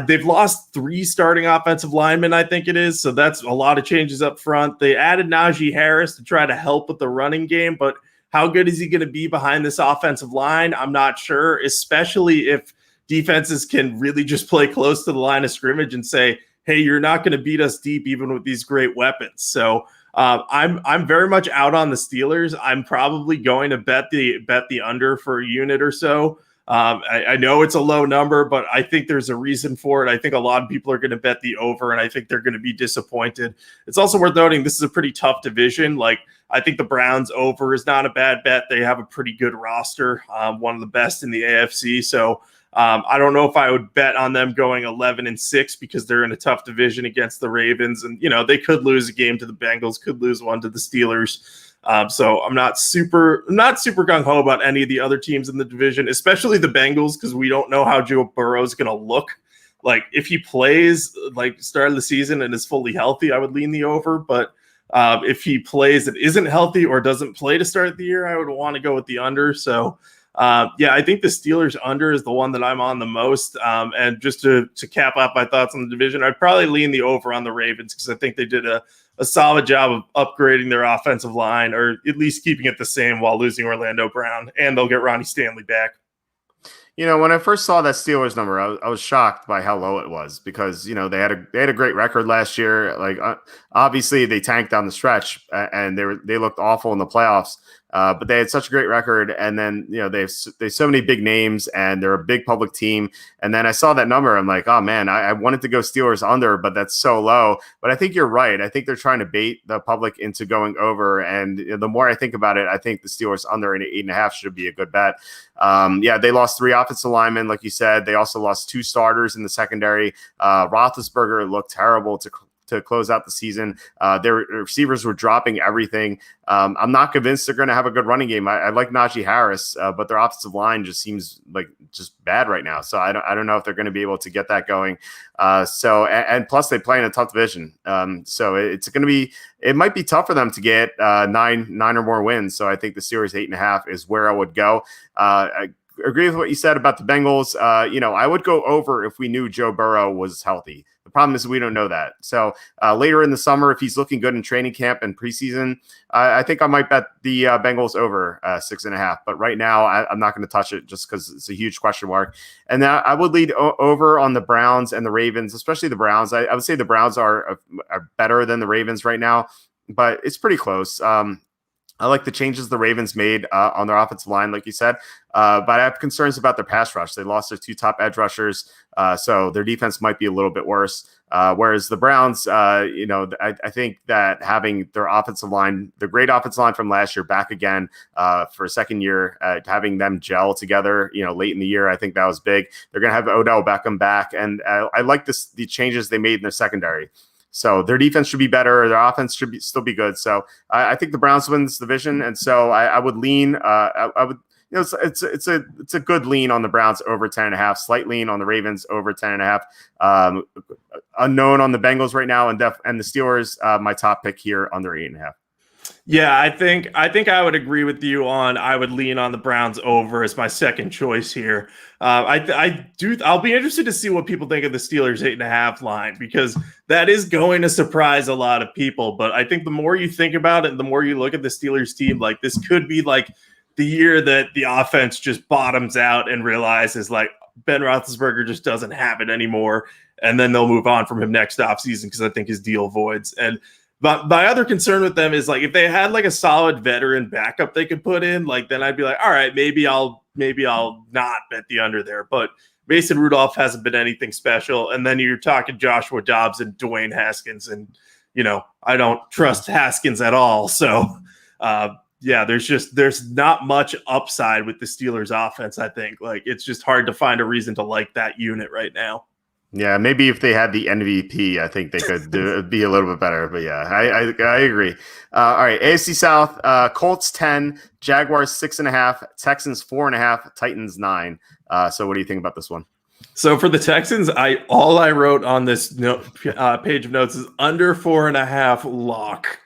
they've lost 3 starting offensive linemen, I think it is. So that's a lot of changes up front. They added Najee Harris to try to help with the running game, but how good is he going to be behind this offensive line? I'm not sure, especially if defenses can really just play close to the line of scrimmage and say, hey, you're not going to beat us deep even with these great weapons. So I'm very much out on the Steelers. I'm probably going to bet the under for a unit or so. I know it's a low number, but I think there's a reason for it. I think a lot of people are going to bet the over, and I think they're going to be disappointed. It's also worth noting this is a pretty tough division. Like, I think the Browns over is not a bad bet. They have a pretty good roster, one of the best in the AFC. So I don't know if I would bet on them going 11-6 because they're in a tough division against the Ravens. And, they could lose a game to the Bengals, could lose one to the Steelers. So I'm not super gung-ho about any of the other teams in the division, especially the Bengals, because we don't know how Joe Burrow is going to look. Like, if he plays like start of the season and is fully healthy, I would lean the over. But if he plays and isn't healthy or doesn't play to start the year, I would want to go with the under. So I think the Steelers under is the one that I'm on the most. And just to cap off my thoughts on the division, I'd probably lean the over on the Ravens because I think they did a solid job of upgrading their offensive line, or at least keeping it the same while losing Orlando Brown, and they'll get Ronnie Stanley back. When I first saw that Steelers number, I was shocked by how low it was because, they had a great record last year. Like, obviously they tanked down the stretch and they looked awful in the playoffs. But they had such a great record, and then they have so many big names, and they're a big public team. And then I saw that number, I'm like, oh man, I wanted to go Steelers under, but that's so low. But I think you're right. I think they're trying to bait the public into going over. And the more I think about it, I think the Steelers under an 8.5 should be a good bet. They lost 3 offensive linemen, like you said. They also lost 2 starters in the secondary. Roethlisberger looked terrible to close out the season. Their receivers were dropping everything. I'm not convinced they're going to have a good running game. I like Najee Harris, but their offensive line just seems like just bad right now. So I don't know if they're going to be able to get that going. And plus they play in a tough division. So it might be tough for them to get 9 or more wins. So I think the Steelers 8.5 is where I would go. I agree with what you said about the Bengals. I would go over if we knew Joe Burrow was healthy. The problem is we don't know that. So later in the summer, if he's looking good in training camp and preseason, I think I might bet the Bengals over 6.5. But right now, I'm not going to touch it just because it's a huge question mark. And I would lead over on the Browns and the Ravens, especially the Browns. I would say the Browns are better than the Ravens right now, but it's pretty close. I like the changes the Ravens made on their offensive line, like you said, but I have concerns about their pass rush. They lost their 2 top edge rushers, so their defense might be a little bit worse. Whereas the Browns, I think that having their offensive line, the great offensive line from last year, back again for a second year, having them gel together, late in the year, I think that was big. They're going to have Odell Beckham back, and I like the changes they made in their secondary. So their defense should be better. Their offense should still be good. So I think the Browns win this division, and so I would lean. I would. It's a good lean on the Browns over 10.5. Slight lean on the Ravens over 10.5. Unknown on the Bengals right now, and the Steelers. My top pick here under 8.5. Yeah, I think I would agree with you on. I would lean on the Browns over as my second choice here. I'll be interested to see what people think of the Steelers 8.5 line, because that is going to surprise a lot of people. But I think the more you think about it, the more you look at the Steelers team, like this could be like the year that the offense just bottoms out and realizes like, Ben Roethlisberger just doesn't have it anymore, and then they'll move on from him next offseason because I think his deal voids. And but my other concern with them is like if they had like a solid veteran backup they could put in, like then I'd be like, all right, maybe I'll not bet the under there. But Mason Rudolph hasn't been anything special, and then you're talking Joshua Dobbs and Dwayne Haskins, and I don't trust Haskins at all. So there's not much upside with the Steelers offense. I think like it's just hard to find a reason to like that unit right now. Yeah, maybe if they had the MVP, I think they could be a little bit better. But yeah, I agree. All right, AFC South, Colts 10, Jaguars 6.5, Texans 4.5, Titans 9. So what do you think about this one? So for the Texans, all I wrote on this page of notes is under 4.5 lock.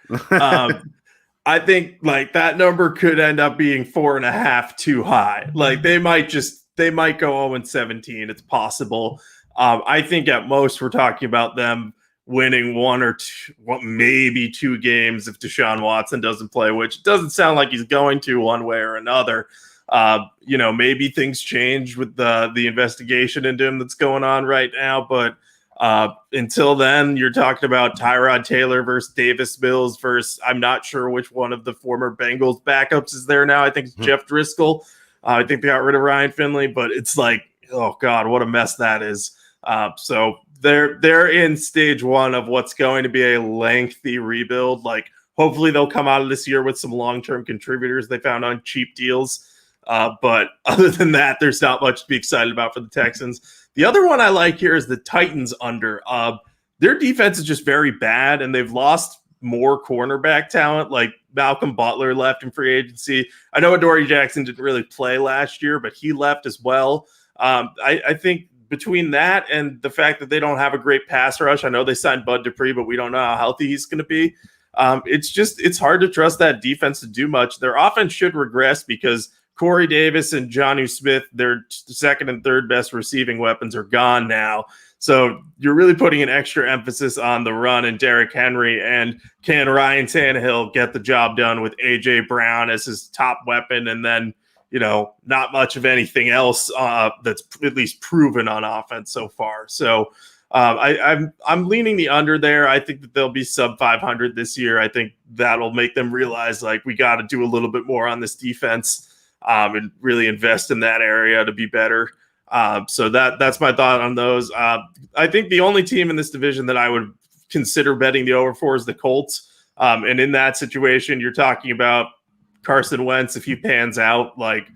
I think like that number could end up being 4.5 too high. Like they might go 0-17. It's possible. I think at most we're talking about them winning one or two, maybe 2 games if Deshaun Watson doesn't play, which doesn't sound like he's going to one way or another. Maybe things change with the investigation into him that's going on right now. But until then, you're talking about Tyrod Taylor versus Davis Mills versus I'm not sure which one of the former Bengals backups is there now. I think it's Jeff Driscoll. I think they got rid of Ryan Finley, but it's like, oh God, what a mess that is. So they're in stage 1 of what's going to be a lengthy rebuild. Like hopefully they'll come out of this year with some long-term contributors they found on cheap deals. But other than that, there's not much to be excited about for the Texans. The other one I like here is the Titans under. Their defense is just very bad, and they've lost more cornerback talent. Like Malcolm Butler left in free agency. I know Adoree Jackson didn't really play last year, but he left as well. I think between that and the fact that they don't have a great pass rush, I know they signed Bud Dupree, but we don't know how healthy he's going to be. It's hard to trust that defense to do much. Their offense should regress because Corey Davis and Jonnu Smith, their second and third best receiving weapons, are gone now. So you're really putting an extra emphasis on the run and Derrick Henry. And can Ryan Tannehill get the job done with A.J. Brown as his top weapon and then, not much of anything else that's at least proven on offense so far. So I'm leaning the under there. I think that they'll be sub 500 this year. I think that'll make them realize like we got to do a little bit more on this defense. And really invest in that area to be better. So that's my thought on those. I think the only team in this division that I would consider betting the over for is the Colts. And in that situation, you're talking about Carson Wentz. If he pans out, like,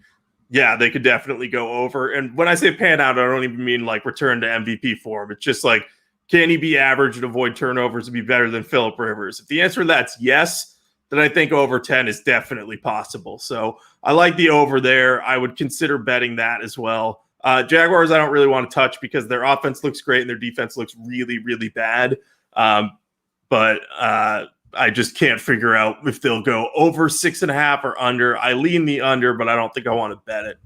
yeah, they could definitely go over. And when I say pan out, I don't even mean like return to MVP form. It's just like, can he be average and avoid turnovers and be better than Phillip Rivers? If the answer to that's yes, then I think over 10 is definitely possible. So I like the over there. I would consider betting that as well. Jaguars, I don't really want to touch because their offense looks great and their defense looks really, really bad. But I just can't figure out if they'll go over 6.5 or under. I lean the under, but I don't think I want to bet it.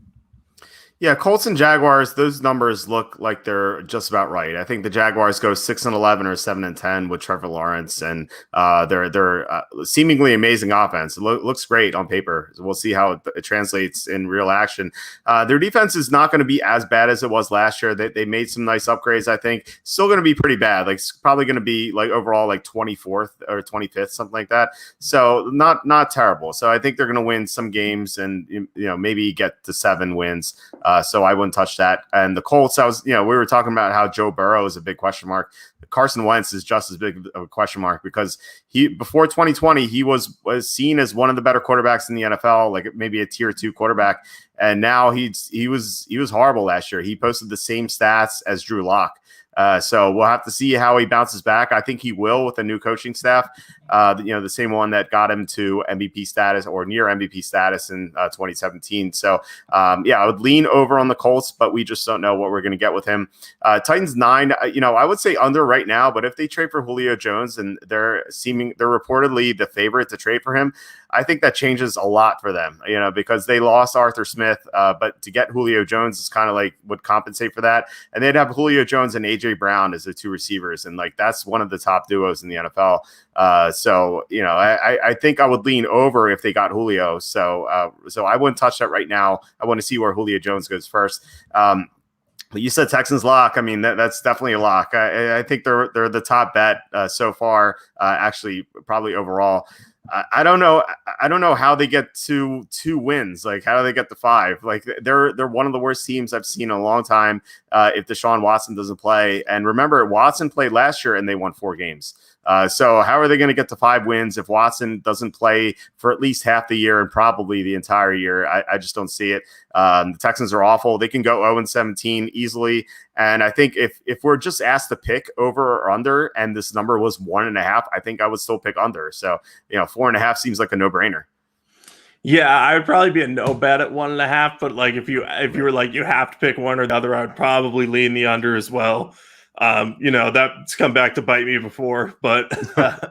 Yeah, Colts and Jaguars, those numbers look like they're just about right. I think the Jaguars go 6-11 or 7-10 with Trevor Lawrence, and they're seemingly amazing offense. It looks great on paper. We'll see how it translates in real action. Their defense is not going to be as bad as it was last year. They made some nice upgrades, I think. Still going to be pretty bad. Like probably going to be like overall like 24th or 25th, something like that. So not terrible. So I think they're going to win some games and maybe get to 7 wins. So I wouldn't touch that. And the Colts, we were talking about how Joe Burrow is a big question mark. Carson Wentz is just as big of a question mark because before 2020, he was seen as one of the better quarterbacks in the NFL, like maybe a tier 2 quarterback. And now he was horrible last year. He posted the same stats as Drew Lock. So we'll have to see how he bounces back. I think he will with a new coaching staff, the same one that got him to MVP status or near MVP status in 2017. So, I would lean over on the Colts, but we just don't know what we're going to get with him. Titans 9, I would say under right now, but if they trade for Julio Jones and they're reportedly the favorite to trade for him, I think that changes a lot for them, because they lost Arthur Smith, but to get Julio Jones is kind of like would compensate for that. And they'd have Julio Jones and A.J. Brown as the 2 receivers. And like, that's one of the top duos in the NFL. I think I would lean over if they got Julio. So I wouldn't touch that right now. I want to see where Julio Jones goes first. You said Texans lock. I mean, that's definitely a lock. I think they're the top bet so far. Actually, probably overall. I don't know. I don't know how they get to 2 wins. Like, how do they get to 5? Like, they're one of the worst teams I've seen in a long time. If Deshaun Watson doesn't play, and remember, Watson played last year and they won 4 games. So how are they going to get to 5 wins if Watson doesn't play for at least half the year and probably the entire year? I just don't see it. The Texans are awful. They can go 0-17 easily. And I think if we're just asked to pick over or under, and this number was 1.5, I think I would still pick under. So, 4.5 seems like a no-brainer. Yeah, I would probably be a no bet at 1.5. But like if you were like you have to pick one or the other, I would probably lean the under as well. That's come back to bite me before, but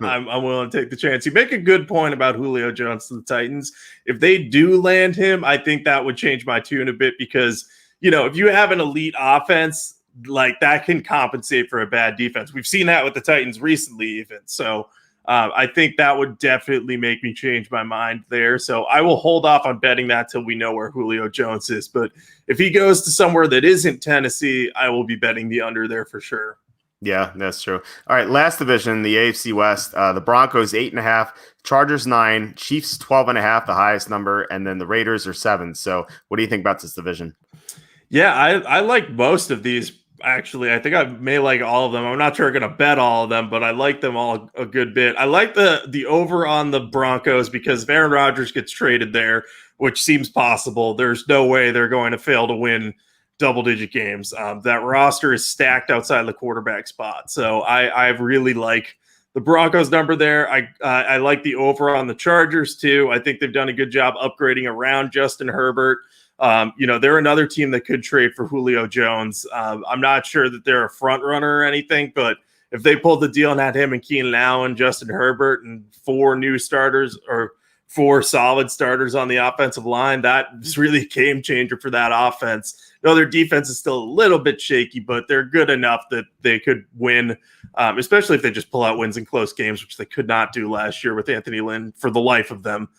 I'm willing to take the chance. You make a good point about Julio Jones to the Titans. If they do land him, I think that would change my tune a bit because, if you have an elite offense, like that can compensate for a bad defense. We've seen that with the Titans recently even. So I think that would definitely make me change my mind there. So I will hold off on betting that till we know where Julio Jones is. But if he goes to somewhere that isn't Tennessee, I will be betting the under there for sure. Yeah, that's true. All right, last division, the AFC West. The Broncos 8.5, Chargers 9, Chiefs 12.5, the highest number, and then the Raiders are 7. So what do you think about this division? Yeah, I like most of these. Actually, I think I may like all of them. I'm not sure I'm going to bet all of them, but I like them all a good bit. I like the over on the Broncos because if Aaron Rodgers gets traded there, which seems possible, there's no way they're going to fail to win double-digit games. That roster is stacked outside the quarterback spot. So I really like the Broncos number there. I like the over on the Chargers too. I think they've done a good job upgrading around Justin Herbert. They're another team that could trade for Julio Jones. I'm not sure that they're a front runner or anything, but if they pulled the deal and had him and Keenan Allen, Justin Herbert, and 4 new starters or 4 solid starters on the offensive line, that is really a game changer for that offense. Their defense is still a little bit shaky, but they're good enough that they could win, especially if they just pull out wins in close games, which they could not do last year with Anthony Lynn for the life of them.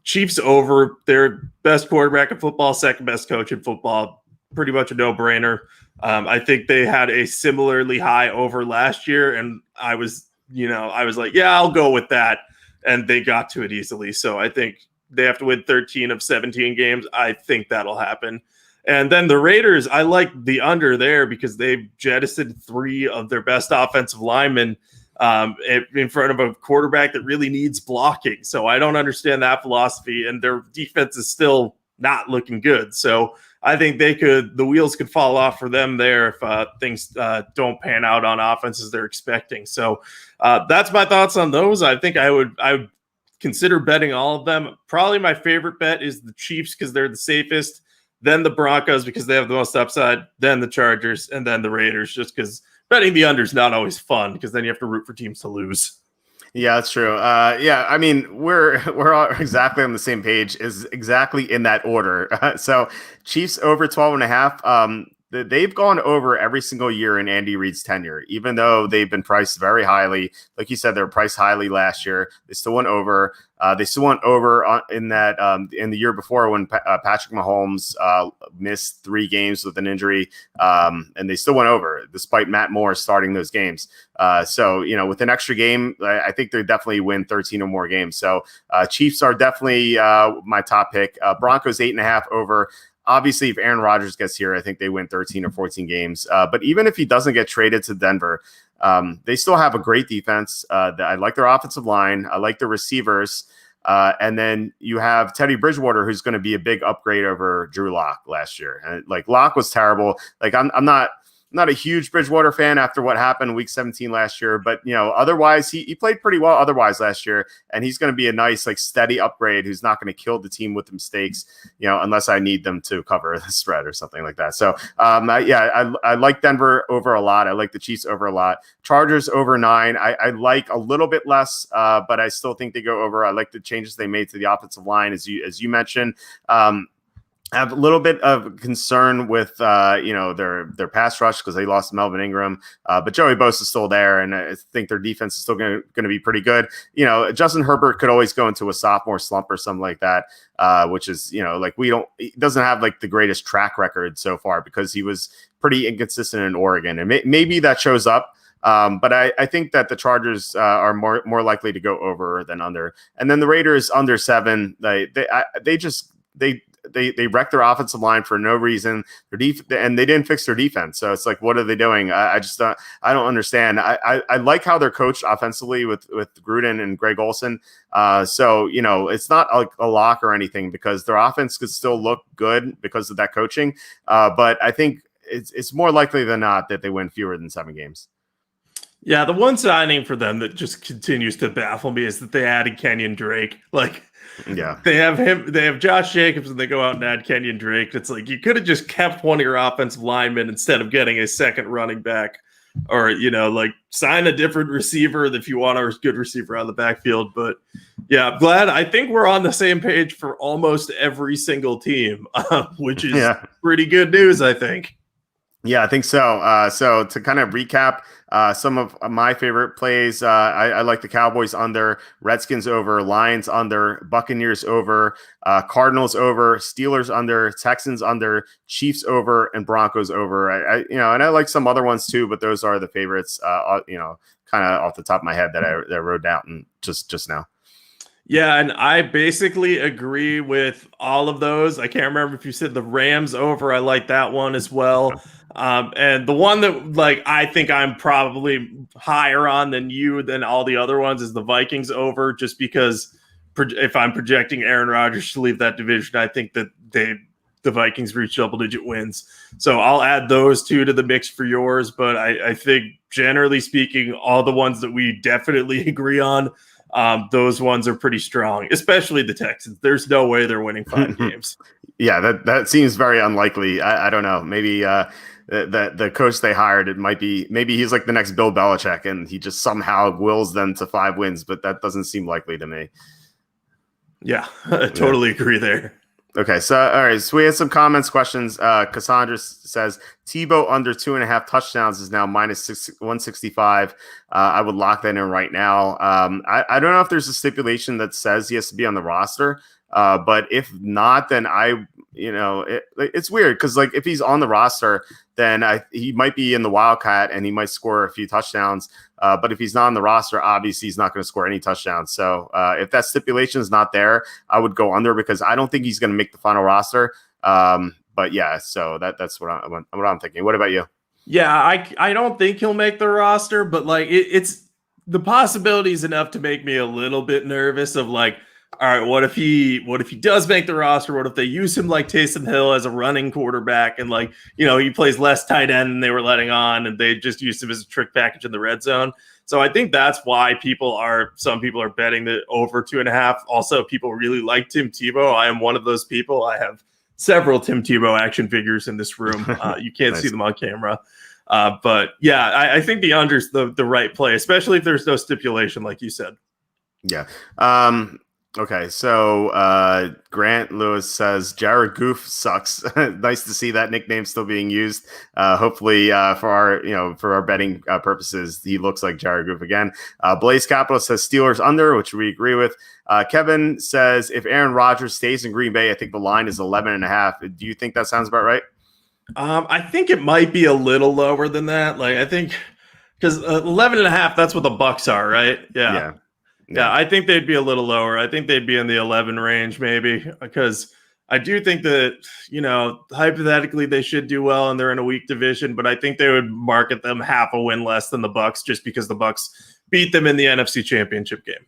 Chiefs over, their best quarterback in football, second best coach in football, pretty much a no-brainer. I think they had a similarly high over last year, and I was like, yeah, I'll go with that, and they got to it easily. So I think they have to win 13 of 17 games. I think that'll happen. And then the Raiders, I like the under there because they've jettisoned 3 of their best offensive linemen in front of a quarterback that really needs blocking. So I don't understand that philosophy, and their defense is still not looking good. So I think the wheels could fall off for them there if things don't pan out on offense as they're expecting. So that's my thoughts on those. I think I would consider betting all of them. Probably my favorite bet is the Chiefs because they're the safest, then the Broncos because they have the most upside, then the Chargers, and then the Raiders just because betting the under is not always fun because then you have to root for teams to lose. Yeah, that's true. I mean, we're all exactly on the same page, is exactly in that order. So Chiefs over 12.5. They've gone over every single year in Andy Reid's tenure, even though they've been priced very highly. Like you said, they were priced highly last year. They still went over. They still went over in the year before when Patrick Mahomes missed 3 games with an injury, and they still went over despite Matt Moore starting those games. So with an extra game, I think they definitely win 13 or more games. So Chiefs are definitely my top pick. Broncos 8.5 over. Obviously, if Aaron Rodgers gets here, I think they win 13 or 14 games. But even if he doesn't get traded to Denver, they still have a great defense. I like their offensive line. I like the receivers. And then you have Teddy Bridgewater, who's going to be a big upgrade over Drew Lock last year. And Lock was terrible. I'm not a huge Bridgewater fan after what happened in week 17 last year, but otherwise he played pretty well otherwise last year, and he's going to be a nice steady upgrade who's not going to kill the team with mistakes, unless I need them to cover the spread or something like that. So I like Denver over a lot. I like the Chiefs over a lot. Chargers over 9. I like a little bit less, but I still think they go over. I like the changes they made to the offensive line as you mentioned. I have a little bit of concern with their pass rush because they lost Melvin Ingram, but Joey Bosa is still there, and I think their defense is still going to be pretty good. Justin Herbert could always go into a sophomore slump or something like that, which is he doesn't have like the greatest track record so far because he was pretty inconsistent in Oregon, and maybe that shows up. But I think that the Chargers are more likely to go over than under, and then the Raiders under 7. They wrecked their offensive line for no reason. And they didn't fix their defense. So it's like, what are they doing? I don't understand. I like how they're coached offensively with Gruden and Greg Olson. So it's not like a lock or anything because their offense could still look good because of that coaching. But I think it's more likely than not that they win fewer than 7 games. Yeah, the one signing for them that just continues to baffle me is that they added Kenyon Drake. Yeah, they have Josh Jacobs, and they go out and add Kenyon Drake. It's like you could have just kept one of your offensive linemen instead of getting a second running back, or sign a different receiver if you want a good receiver on the backfield. But yeah, I'm glad. I think we're on the same page for almost every single team, which is pretty good news, I think. Yeah, I think so. So to kind of recap some of my favorite plays, I like the Cowboys under, Redskins over, Lions under, Buccaneers over, Cardinals over, Steelers under, Texans under, Chiefs over, and Broncos over. And I like some other ones too, but those are the favorites. Kind of off the top of my head that I wrote down just now. Yeah, and I basically agree with all of those. I can't remember if you said the Rams over. I like that one as well. And the one that I think I'm probably higher on than all the other ones is the Vikings over, just because if I'm projecting Aaron Rodgers to leave that division, I think that the Vikings reach double-digit wins. So I'll add those two to the mix for yours. But I think generally speaking, all the ones that we definitely agree on, those ones are pretty strong, especially the Texans. There's no way they're winning 5 games. Yeah, that seems very unlikely. I don't know. Maybe the coach they hired, maybe he's like the next Bill Belichick and he just somehow wills them to 5 wins, but that doesn't seem likely to me. Yeah, I totally agree there. Okay, so all right, so we had some comments, questions. Cassandra says Tebow under 2.5 touchdowns is now minus 165. I would lock that in right now. I don't know if there's a stipulation that says he has to be on the roster, but if not, then it's weird because if he's on the roster, then he might be in the Wildcat and he might score a few touchdowns. But if he's not on the roster, obviously he's not going to score any touchdowns. So if that stipulation is not there, I would go under because I don't think he's going to make the final roster. But yeah, so that's what I'm thinking. What about you? Yeah, I don't think he'll make the roster, but it's the possibility is enough to make me a little bit nervous of all right, what if he does make the roster? What if they use him like Taysom Hill as a running quarterback and he plays less tight end than they were letting on and they just used him as a trick package in the red zone? So I think that's why some people are betting that over 2.5. Also, people really like Tim Tebow. I am one of those people. I have several Tim Tebow action figures in this room. You can't see them on camera. But yeah, I think the under's the right play, especially if there's no stipulation, like you said. Yeah. Okay, so Grant Lewis says Jared Goof sucks. Nice to see that nickname still being used. Hopefully, for our betting purposes, he looks like Jared Goof again. Blaze Capital says Steelers under, which we agree with. Kevin says if Aaron Rodgers stays in Green Bay, I think the line is 11.5. Do you think that sounds about right? I think it might be a little lower than that. I think because 11.5, that's what the Bucks are, right? Yeah. Yeah, I think they'd be a little lower. I think they'd be in the 11 range maybe because I do think that, hypothetically they should do well and they're in a weak division, but I think they would market them half a win less than the Bucks just because the Bucks beat them in the NFC Championship game.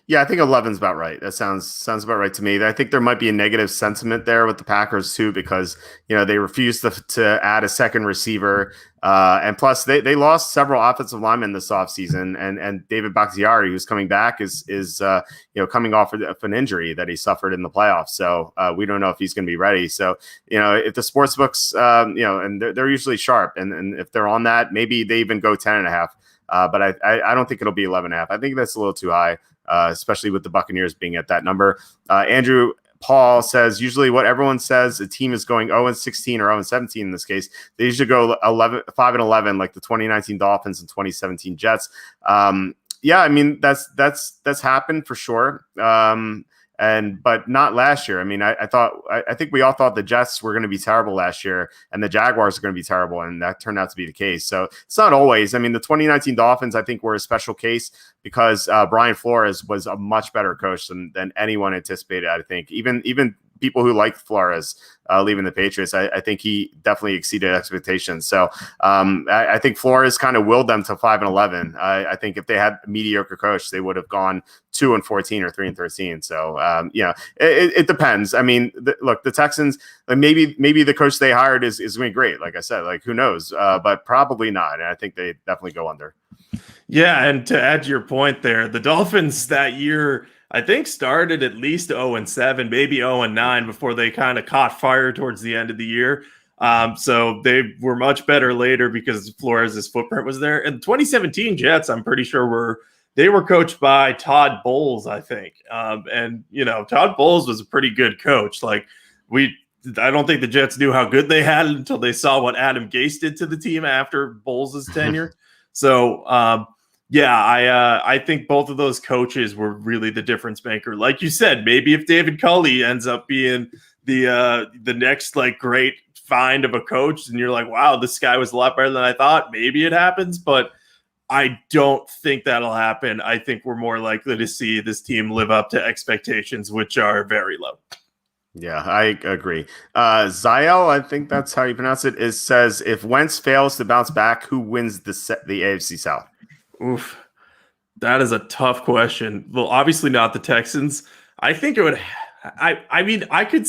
Yeah, I think 11's about right. That sounds about right to me. I think there might be a negative sentiment there with the Packers too, because they refused to add a second receiver, and plus they lost several offensive linemen this offseason, and David Bakhtiari, who's coming back, is coming off of an injury that he suffered in the playoffs. So we don't know if he's going to be ready. So if the sports books, and they're usually sharp, and if they're on that, maybe they even go 10.5. But I don't think it'll be 11.5. I think that's a little too high. Especially with the Buccaneers being at that number. Andrew Paul says usually what everyone says a team is going 0-16 or 0-17 in this case. They usually go 5-11, like the 2019 Dolphins and 2017 Jets. Yeah, I mean that's happened for sure. But not last year. I mean, I think we all thought the Jets were going to be terrible last year and the Jaguars are going to be terrible, and that turned out to be the case. So it's not always. I mean, the 2019 Dolphins, I think, were a special case because Brian Flores was a much better coach than anyone anticipated. I think even people who liked Flores leaving the Patriots, I think he definitely exceeded expectations. So I think Flores kind of willed them to 5-11. I think if they had a mediocre coach, they would have gone 2-14 or 3-13. So it depends. I mean, look, the Texans, like maybe the coach they hired is going to be great. Like I said, like who knows? But probably not. And I think they definitely go under. Yeah, and to add to your point there, the Dolphins that year, I think, started at least 0-7, maybe 0-9 before they kind of caught fire towards the end of the year. So they were much better later because Flores' footprint was there. And 2017 Jets, I'm pretty sure were coached by Todd Bowles, I think. And Todd Bowles was a pretty good coach. Like I don't think the Jets knew how good they had until they saw what Adam Gase did to the team after Bowles' tenure. So, I think both of those coaches were really the difference maker. Like you said, maybe if David Culley ends up being the next like great find of a coach, and you're like, wow, this guy was a lot better than I thought, maybe it happens, but I don't think that'll happen. I think we're more likely to see this team live up to expectations, which are very low. Yeah, I agree. Ziel, I think that's how you pronounce it, says if Wentz fails to bounce back, who wins the AFC South? Oof, that is a tough question. Well, obviously not the Texans. I think it would. I mean, I could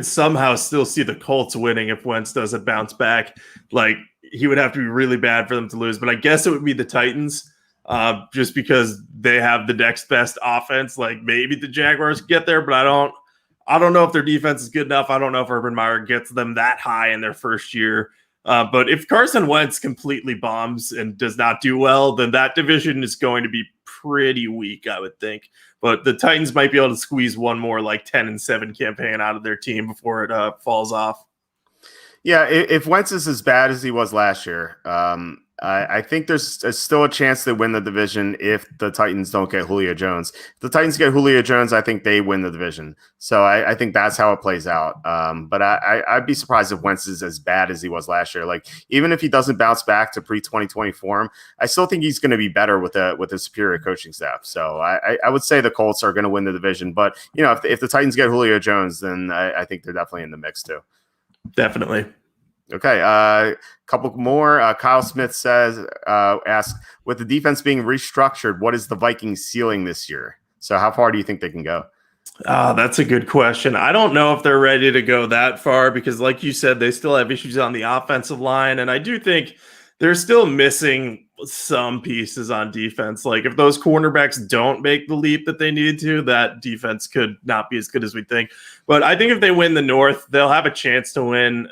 somehow still see the Colts winning if Wentz doesn't bounce back. Like he would have to be really bad for them to lose. But I guess it would be the Titans, just because they have the next best offense. Like maybe the Jaguars get there, but I don't know if their defense is good enough. I don't know if Urban Meyer gets them that high in their first year. But if Carson Wentz completely bombs and does not do well, then that division is going to be pretty weak, I would think. But the Titans might be able to squeeze one more like 10-7 campaign out of their team before it falls off. Yeah, if Wentz is as bad as he was last year, I think there's still a chance to win the division if the Titans don't get Julio Jones. If the Titans get Julio Jones, I think they win the division. So I think that's how it plays out. But I'd be surprised if Wentz is as bad as he was last year. Like even if he doesn't bounce back to pre-2020 form, I still think he's going to be better with a superior coaching staff. So I would say the Colts are going to win the division. But if the Titans get Julio Jones, then I think they're definitely in the mix too. Definitely. Okay, couple more. Kyle Smith asks, with the defense being restructured, what is the Vikings ceiling this year? So how far do you think they can go? That's a good question. I don't know if they're ready to go that far because, like you said, they still have issues on the offensive line. And I do think they're still missing some pieces on defense. Like if those cornerbacks don't make the leap that they needed to, that defense could not be as good as we think. But I think if they win the North, they'll have a chance to win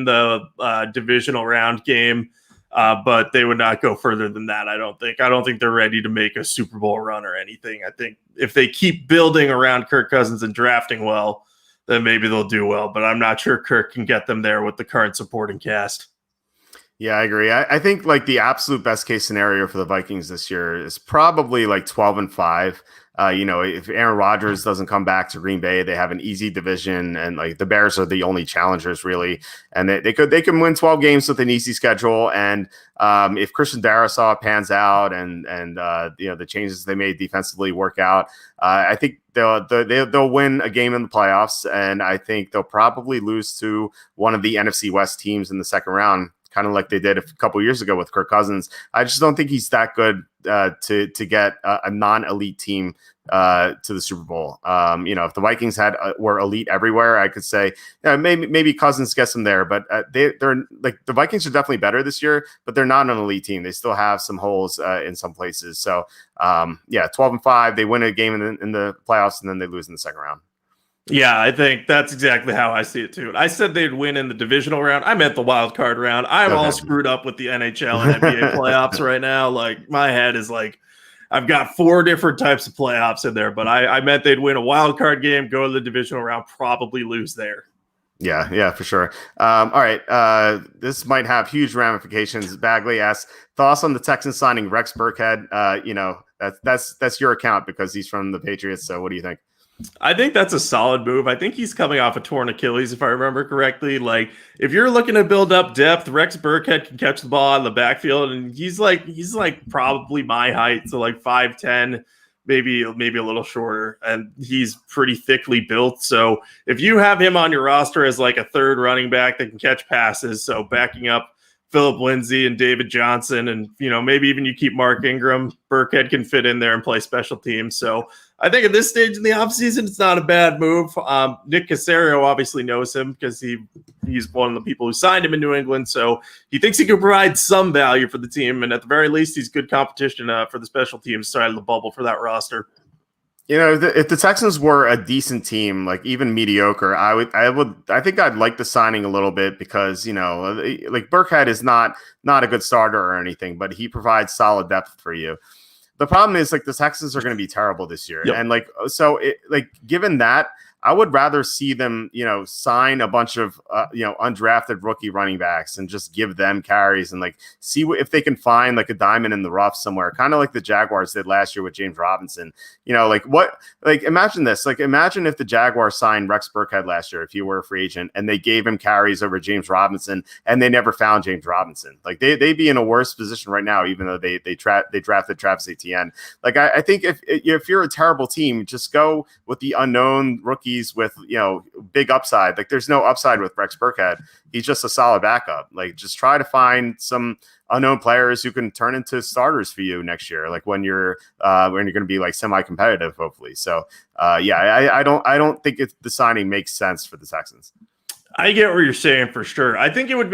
the divisional round game, but they would not go further than that. I don't think they're ready to make a Super Bowl run or anything. I think if they keep building around Kirk Cousins and drafting well, then maybe they'll do well, but I'm not sure Kirk can get them there with the current supporting cast. Yeah, I agree. I think like the absolute best case scenario for the Vikings this year is probably like 12-5. If Aaron Rodgers doesn't come back to Green Bay, they have an easy division, and like the Bears are the only challengers really, and they can win 12 games with an easy schedule. And if Christian Darrisaw pans out and the changes they made defensively work out, I think they'll win a game in the playoffs, and I think they'll probably lose to one of the NFC West teams in the second round, kind of like they did a couple years ago with Kirk Cousins. I just don't think he's that good to get a non-elite team to the Super Bowl. If the Vikings were elite everywhere, I could say maybe Cousins gets them there. But they're like the Vikings are definitely better this year, but they're not an elite team. They still have some holes in some places. So 12-5, they win a game in the playoffs and then they lose in the second round. Yeah, I think that's exactly how I see it too. I said they'd win in the divisional round. I meant the wild card round. I'm all screwed up with the NHL and NBA playoffs right now. Like my head is like I've got 4 different types of playoffs in there, but I meant they'd win a wild card game, go to the divisional round, probably lose there. Yeah, for sure. All right. This might have huge ramifications. Bagley asks, thoughts on the Texans signing Rex Burkhead? That's your account because he's from the Patriots. So what do you think? I think that's a solid move. I think he's coming off a torn Achilles, if I remember correctly. Like, if you're looking to build up depth, Rex Burkhead can catch the ball out of the backfield, and he's like probably my height, so like 5'10", maybe a little shorter, and he's pretty thickly built. So if you have him on your roster as like a third running back that can catch passes, so backing up Phillip Lindsay and David Johnson, and maybe even you keep Mark Ingram, Burkhead can fit in there and play special teams. So I think at this stage in the offseason, it's not a bad move. Nick Caserio obviously knows him because he's one of the people who signed him in New England. So he thinks he can provide some value for the team. And at the very least, he's good competition for the special teams side of the bubble for that roster. If the Texans were a decent team, like even mediocre, I think I'd like the signing a little bit because, like Burkhead is not a good starter or anything, but he provides solid depth for you. The problem is like the Texans are going to be terrible this year. Yep. And given that, I would rather see them, sign a bunch of, undrafted rookie running backs and just give them carries and see if they can find like a diamond in the rough somewhere, kind of like the Jaguars did last year with James Robinson. Imagine this. Imagine if the Jaguars signed Rex Burkhead last year, if he were a free agent, and they gave him carries over James Robinson, and they never found James Robinson. They'd be in a worse position right now, even though they drafted Travis Etienne. I think if you're a terrible team, just go with the unknown rookie with big upside. There's no upside with Rex Burkhead. He's just a solid backup. Just try to find some unknown players who can turn into starters for you next year, when you're going to be semi-competitive, hopefully. So I don't think the signing makes sense for the Texans. I get what you're saying for sure. I think it would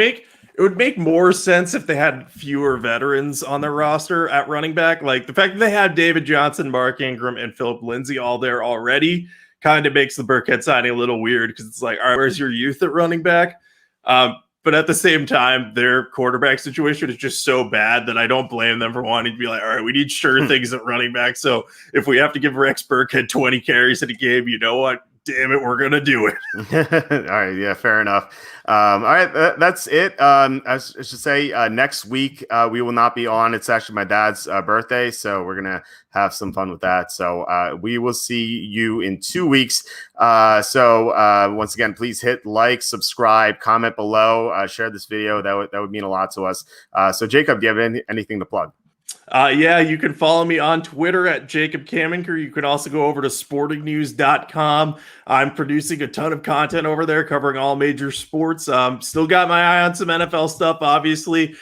make more sense if they had fewer veterans on their roster at running back. The fact that they have David Johnson, Mark Ingram, and Phillip Lindsay all there already kind of makes the Burkhead signing a little weird because it's like, all right, where's your youth at running back? But at the same time, their quarterback situation is just so bad that I don't blame them for wanting to be like, all right, we need sure things at running back. So if we have to give Rex Burkhead 20 carries in a game, you know what? Damn it, we're gonna do it. All right, yeah, fair enough. All right, that's it. I should say next week we will not be on. It's actually my dad's birthday, so we're gonna have some fun with that. So we will see you in 2 weeks. Once again, please hit like, subscribe, comment below, share this video. That would mean a lot to us. So Jacob, do you have anything to plug? You can follow me on Twitter at Jacob Camenker. You can also go over to sportingnews.com. I'm producing a ton of content over there covering all major sports. Still got my eye on some NFL stuff, obviously.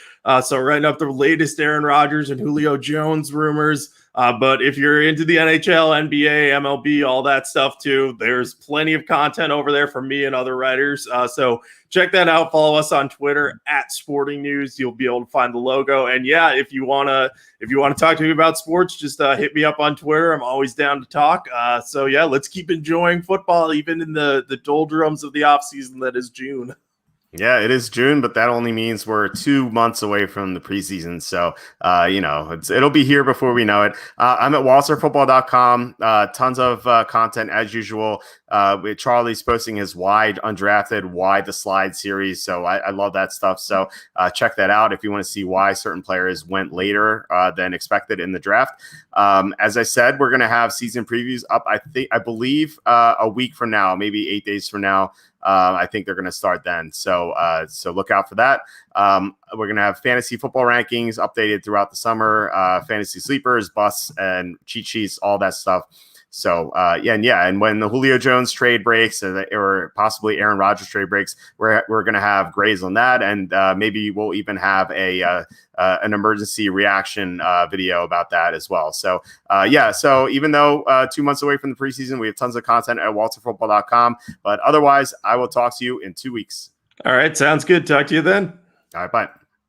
So writing up the latest Aaron Rodgers and Julio Jones rumors. But if you're into the NHL, NBA, MLB, all that stuff too, there's plenty of content over there from me and other writers. So check that out. Follow us on Twitter at Sporting News. You'll be able to find the logo. And yeah, if you wanna talk to me about sports, just hit me up on Twitter. I'm always down to talk. So yeah, let's keep enjoying football, even in the doldrums of the offseason that is June. Yeah, it is June, but that only means we're 2 months away from the preseason. So, it'll be here before we know it. I'm at walterfootball.com. Tons of content as usual. Charlie's posting his wide undrafted, wide the slide series. So I love that stuff. So check that out if you want to see why certain players went later than expected in the draft. As I said, we're going to have season previews up, I believe a week from now, maybe 8 days from now. I think they're going to start then. So look out for that. We're going to have fantasy football rankings updated throughout the summer, fantasy sleepers, busts, and cheat sheets, all that stuff. So, and when the Julio Jones trade breaks or possibly Aaron Rodgers trade breaks, we're going to have grades on that. And maybe we'll even have an emergency reaction video about that as well. So, so even though 2 months away from the preseason, we have tons of content at walterfootball.com. But otherwise, I will talk to you in 2 weeks. All right. Sounds good. Talk to you then. All right. Bye.